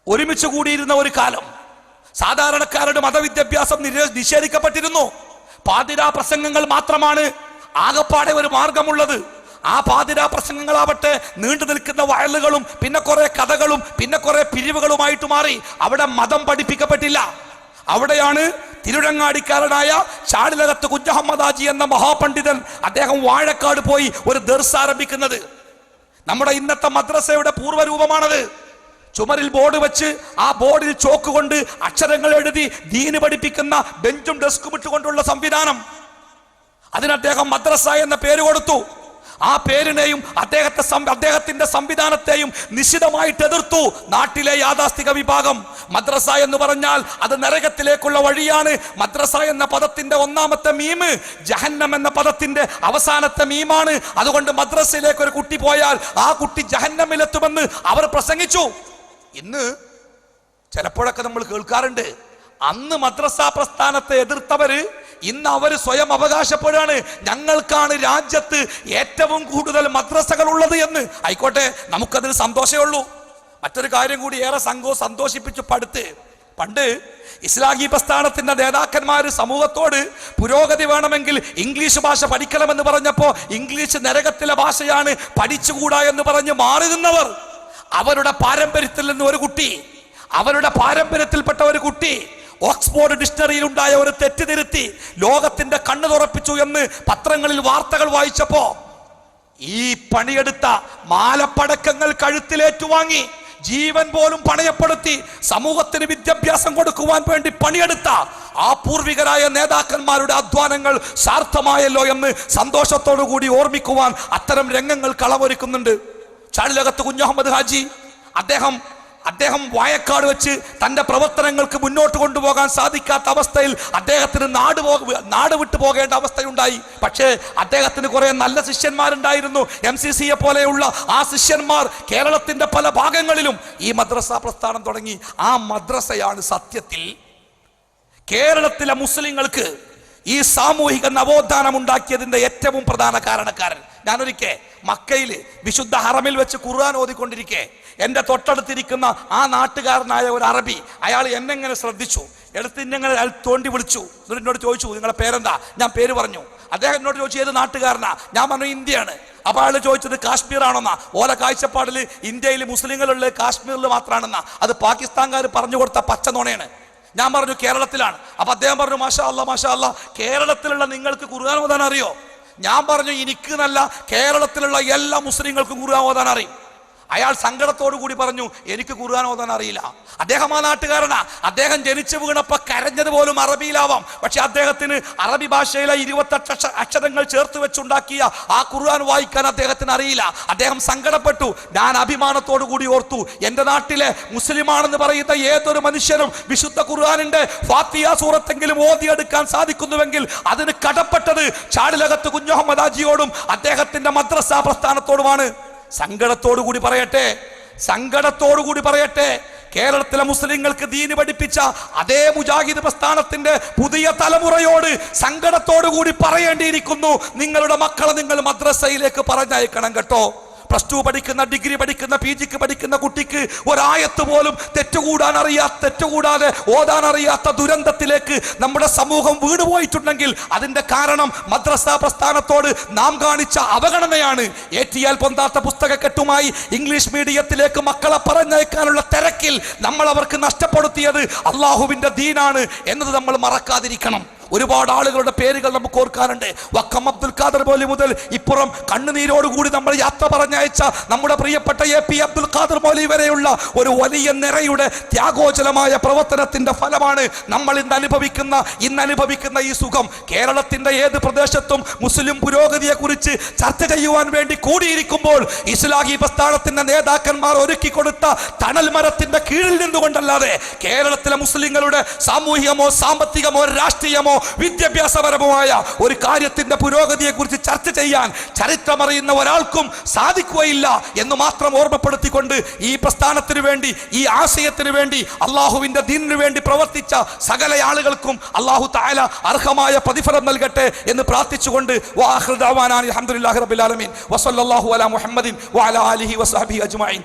Speaker 2: ഒരുമിച്ച് കൂടിയിരുന്ന ഒരു കാലം. സാധാരണക്കാരുടെ മതവിദ്യാഭ്യാസം നിഷേധിക്കപ്പെട്ടിരുന്നു. പാതിരാ പ്രസംഗങ്ങൾ മാത്രമാണ് ആകപ്പാടെ ഒരു മാർഗമുള്ളത്. ആ പാതിരാ പ്രസംഗങ്ങളാവട്ടെ നീണ്ടു നിൽക്കുന്ന വയലുകളും പിന്നെ കുറെ കഥകളും പിന്നെ കുറെ പിരിവുകളുമായിട്ട് മാറി. അവിടെ മതം പഠിപ്പിക്കപ്പെട്ടില്ല. അവിടെയാണ് തിരുരങ്ങാടിക്കാരനായ ചാടിലകത്ത് കുഞ്ഞഹമ്മദ് ഹാജി എന്ന മഹാപണ്ഡിതൻ അദ്ദേഹം വാഴക്കാട് പോയി ഒരു ദർസ് ആരംഭിക്കുന്നത്. നമ്മുടെ ഇന്നത്തെ മദ്രസയുടെ പൂർവ്വരൂപമാണത്. ചുമരിൽ ബോർഡ് വെച്ച് ആ ബോർഡിൽ ചോക്ക് കൊണ്ട് അക്ഷരങ്ങൾ എഴുതി ദീന് പഠിപ്പിക്കുന്ന ബെഞ്ചും ഡെസ്കും ഇട്ടുകൊണ്ടുള്ള സംവിധാനം. അതിന് അദ്ദേഹം മദ്രസ എന്ന പേര് കൊടുത്തു. ആ പേരിനെയും അദ്ദേഹത്തിന്റെ സംവിധാനത്തെയും നിശിതമായിട്ട് എതിർത്തു നാട്ടിലെ യാഥാസ്ഥിക വിഭാഗം. മദ്രസ എന്ന് പറഞ്ഞാൽ അത് നരകത്തിലേക്കുള്ള വഴിയാണ്. മദ്രസ എന്ന പദത്തിന്റെ ഒന്നാമത്തെ മീമ് ജഹന്നം എന്ന പദത്തിന്റെ അവസാനത്തെ മീമാണ്. അതുകൊണ്ട് മദ്രസയിലേക്ക് ഒരു കുട്ടി പോയാൽ ആ കുട്ടി ജഹന്നമിലെത്തുമെന്ന് അവർ പ്രസംഗിച്ചു. ഇന്ന് ചിലപ്പോഴൊക്കെ നമ്മൾ കേൾക്കാറുണ്ട്, അന്ന് മദ്രസ പ്രസ്ഥാനത്തെ എതിർത്തവര് ഇന്ന് അവർ സ്വയം അവകാശപ്പെടുകയാണ്, ഞങ്ങൾക്കാണ് രാജ്യത്ത് ഏറ്റവും കൂടുതൽ മദ്രസകൾ ഉള്ളത് എന്ന്. ആയിക്കോട്ടെ, നമുക്കതിൽ സന്തോഷമേ ഉള്ളൂ. മറ്റൊരു കാര്യം കൂടി ഏറെ സന്തോഷിപ്പിച്ചു. പണ്ട് ഇസ്ലാഹി പ്രസ്ഥാനത്തിന്റെ നേതാക്കന്മാര് സമൂഹത്തോട് പുരോഗതി വേണമെങ്കിൽ ഇംഗ്ലീഷ് ഭാഷ പഠിക്കണമെന്ന് പറഞ്ഞപ്പോ ഇംഗ്ലീഷ് നരകത്തിലെ ഭാഷയാണ്, പഠിച്ചുകൂടാ എന്ന് പറഞ്ഞ് മാറി നിന്നവർ, അവരുടെ പാരമ്പര്യത്തിൽപ്പെട്ട ഒരു കുട്ടി ഓക്സ്ഫോർഡ് ഡിക്ഷണറിയിൽ ഉണ്ടായ ഒരു തെറ്റ് തിരുത്തി ലോകത്തിന്റെ കണ്ണു തുറപ്പിച്ചു എന്ന് പത്രങ്ങളിൽ വാർത്തകൾ വായിച്ചപ്പോ ഈ പണിയെടുത്ത മാലപ്പടക്കങ്ങൾ കഴുത്തിലേറ്റുവാങ്ങി ജീവൻ പോലും പണയപ്പെടുത്തി സമൂഹത്തിന് വിദ്യാഭ്യാസം കൊടുക്കുവാൻ വേണ്ടി പണിയെടുത്ത ആ പൂർവികരായ നേതാക്കന്മാരുടെ അധ്വാനങ്ങൾ സാർത്ഥമായല്ലോ എന്ന് സന്തോഷത്തോടു കൂടി ഓർമ്മിക്കുവാൻ അത്തരം രംഗങ്ങൾ കളമൊരുക്കുന്നുണ്ട്. ചാടിലകത്ത് കുഞ്ഞഹമ്മദ് ഹാജി അദ്ദേഹം വായക്കാട് വെച്ച് തന്റെ പ്രവർത്തനങ്ങൾക്ക് മുന്നോട്ട് കൊണ്ടുപോകാൻ സാധിക്കാത്ത അവസ്ഥയിൽ അദ്ദേഹത്തിന് നാട് വിട്ടു പോകേണ്ട അവസ്ഥയുണ്ടായി. പക്ഷേ അദ്ദേഹത്തിന് കുറെ നല്ല ശിഷ്യന്മാരുണ്ടായിരുന്നു. MCCയെ പോലെയുള്ള ആ ശിഷ്യന്മാർ കേരളത്തിന്റെ പല ഭാഗങ്ങളിലും ഈ മദ്രസ പ്രസ്ഥാനം തുടങ്ങി. ആ മദ്രസയാണ് സത്യത്തിൽ കേരളത്തിലെ മുസ്ലിങ്ങൾക്ക് ഈ സാമൂഹിക നവോത്ഥാനം ഉണ്ടാക്കിയതിന്റെ ഏറ്റവും പ്രധാന കാരണക്കാരൻ. ഞാനൊരിക്കൽ മക്കയിൽ വിശുദ്ധ ഹറമിൽ വെച്ച് ഖുർആൻ ഓതിക്കൊണ്ടിരിക്കെ എൻ്റെ തൊട്ടടുത്തിരിക്കുന്ന ആ നാട്ടുകാരനായ ഒരു അറബി, അയാൾ എന്നെങ്ങനെ ശ്രദ്ധിച്ചു, എടുത്ത് ഇന്നെങ്ങനെ അയാൾ തോണ്ടി വിളിച്ചു. എന്നിട്ട് എന്നോട് ചോദിച്ചു, നിങ്ങളെ പേരെന്താ? ഞാൻ പേര് പറഞ്ഞു. അദ്ദേഹം എന്നോട് ചോദിച്ചു, ഏത് നാട്ടുകാരനാ? ഞാൻ പറഞ്ഞു, ഇന്ത്യയാണ്. അപ്പോൾ അയാൾ ചോദിച്ചത് കാശ്മീർ ആണെന്നാ. ഓല കാഴ്ചപ്പാടിൽ ഇന്ത്യയിൽ മുസ്ലിങ്ങളുള്ളത് കാശ്മീരിൽ മാത്രമാണെന്നാ. അത് പാകിസ്ഥാൻകാർ പറഞ്ഞു കൊടുത്ത പച്ച നുണയാണ്. ഞാൻ പറഞ്ഞു, കേരളത്തിലാണ്. അപ്പൊ അദ്ദേഹം പറഞ്ഞു, മാഷാ അല്ലാ മാഷാ അല്ലാ, കേരളത്തിലുള്ള നിങ്ങൾക്ക് ഖുർആൻ ഓതാൻ അറിയോ? ഞാൻ പറഞ്ഞു, എനിക്ക് നല്ല കേരളത്തിലുള്ള എല്ലാ മുസ്ലിങ്ങൾക്കും ഖുർആൻ ഓതാൻ അറിയും. അയാൾ സങ്കടത്തോടു കൂടി പറഞ്ഞു, എനിക്ക് ഖുർആൻ ഓതാൻ അറിയില്ല. അദ്ദേഹം ആ നാട്ടുകാരനാ. അദ്ദേഹം ജനിച്ചു വീണപ്പോ കരഞ്ഞത് പോലും അറബിയിലാവാം. പക്ഷെ അദ്ദേഹത്തിന് അറബി ഭാഷയിലെ 28 അക്ഷരങ്ങൾ ചേർത്ത് വെച്ചുണ്ടാക്കിയ ആ ഖുർആൻ വായിക്കാൻ അദ്ദേഹത്തിന് അറിയില്ല. അദ്ദേഹം സങ്കടപ്പെട്ടു. ഞാൻ അഭിമാനത്തോടു കൂടി ഓർത്തു, എന്റെ നാട്ടിലെ മുസ്ലിമാണെന്ന് പറയുന്ന ഏതൊരു മനുഷ്യനും വിശുദ്ധ ഖുർആനിന്റെ ഫാത്തിഹ സൂറത്തെങ്കിലും ഓതിയെടുക്കാൻ സാധിക്കുന്നുവെങ്കിൽ അതിന് കടപ്പെട്ടത് ചാടിലകത്ത് കുഞ്ഞഹമ്മദ് ഹാജിയോടും അദ്ദേഹത്തിന്റെ മദ്രസ പ്രസ്ഥാനത്തോടുമാണ്. സങ്കടത്തോടു കൂടി പറയട്ടെ, കേരളത്തിലെ മുസ്ലിങ്ങൾക്ക് ദീന് പഠിപ്പിച്ച അതേ മുജാഹിദ് പ്രസ്ഥാനത്തിന്റെ പുതിയ തലമുറയോട് സങ്കടത്തോടു കൂടി പറയേണ്ടിയിരിക്കുന്നു, നിങ്ങളുടെ മക്കളെ നിങ്ങൾ മദ്രസയിലേക്ക് പറഞ്ഞയക്കണം കേട്ടോ. +2 പഠിക്കുന്ന, ഡിഗ്രി പഠിക്കുന്ന, PGക്ക് പഠിക്കുന്ന കുട്ടിക്ക് ഒരായത്ത് പോലും തെറ്റുകൂടാതെ ഓതാൻ അറിയാത്ത ദുരന്തത്തിലേക്ക് നമ്മുടെ സമൂഹം വീണുപോയിട്ടുണ്ടെങ്കിൽ അതിന്റെ കാരണം മദ്രസ പ്രസ്ഥാനത്തോട് നാം കാണിച്ച അവഗണനയാണ്. ഏറ്റിയാൽ പൊന്താത്ത പുസ്തകക്കെട്ടുമായി ഇംഗ്ലീഷ് മീഡിയത്തിലേക്ക് മക്കളെ പറഞ്ഞയക്കാനുള്ള തിരക്കിൽ നമ്മൾ അവർക്ക് നഷ്ടപ്പെടുത്തിയത് അള്ളാഹുവിന്റെ ദീനാണ് എന്നത് നമ്മൾ മറക്കാതിരിക്കണം. ഒരുപാട് ആളുകളുടെ പേരുകൾ നമുക്ക് ഓർക്കാനുണ്ട്. വക്കം അബ്ദുൽ ഖാദർ മൗലവി മുതൽ ഇപ്പുറം കണ്ണുനീരോടുകൂടി നമ്മൾ യാത്ര പറഞ്ഞയച്ച നമ്മുടെ പ്രിയപ്പെട്ട AP അബ്ദുൽ ഖാദർ മൗലവി വരെയുള്ള ഒരു വലിയ നിരയുടെ ത്യാഗോജലമായ പ്രവർത്തനത്തിന്റെ ഫലമാണ് നമ്മൾ ഇന്ന് അനുഭവിക്കുന്ന ഈ സുഖം. കേരളത്തിന്റെ ഏത് പ്രദേശത്തും മുസ്ലിം പുരോഗതിയെ കുറിച്ച് ചർച്ച ചെയ്യുവാൻ വേണ്ടി കൂടിയിരിക്കുമ്പോൾ ഇസ്ലാഹി പ്രസ്ഥാനത്തിന്റെ നേതാക്കന്മാർ ഒരുക്കി കൊടുത്ത തണൽ മരത്തിന്റെ കീഴിൽ നിന്നുകൊണ്ടല്ലാതെ കേരളത്തിലെ മുസ്ലിങ്ങളുടെ സാമൂഹികമോ സാമ്പത്തികമോ രാഷ്ട്രീയമോ വിദ്യാഭ്യാസപരമായ ഒരു കാര്യത്തിന്റെ പുരോഗതിയെ കുറിച്ച് ചർച്ച ചെയ്യാൻ ചരിത്രമറിയുന്ന ഒരാൾക്കും സാധിക്കുകയില്ല എന്ന് മാത്രം ഓർമ്മപ്പെടുത്തിക്കൊണ്ട് ഈ പ്രസ്ഥാനത്തിന് വേണ്ടി, ഈ ആശയത്തിന് വേണ്ടി, അള്ളാഹുവിന്റെ ദീനിനു വേണ്ടി പ്രവർത്തിച്ച സകല ആളുകൾക്കും അള്ളാഹു തആല അർഹമായ പ്രതിഫലം നൽകട്ടെ എന്ന് പ്രാർത്ഥിച്ചുകൊണ്ട് വആഖിറു ദഅവാനാ അൽഹംദുലില്ലാഹി റബ്ബിൽ ആലമീൻ വസല്ലല്ലാഹു അലാ മുഹമ്മദിൻ വഅലാ ആലിഹി വസഹ്ബിഹി അജ്മഈൻ.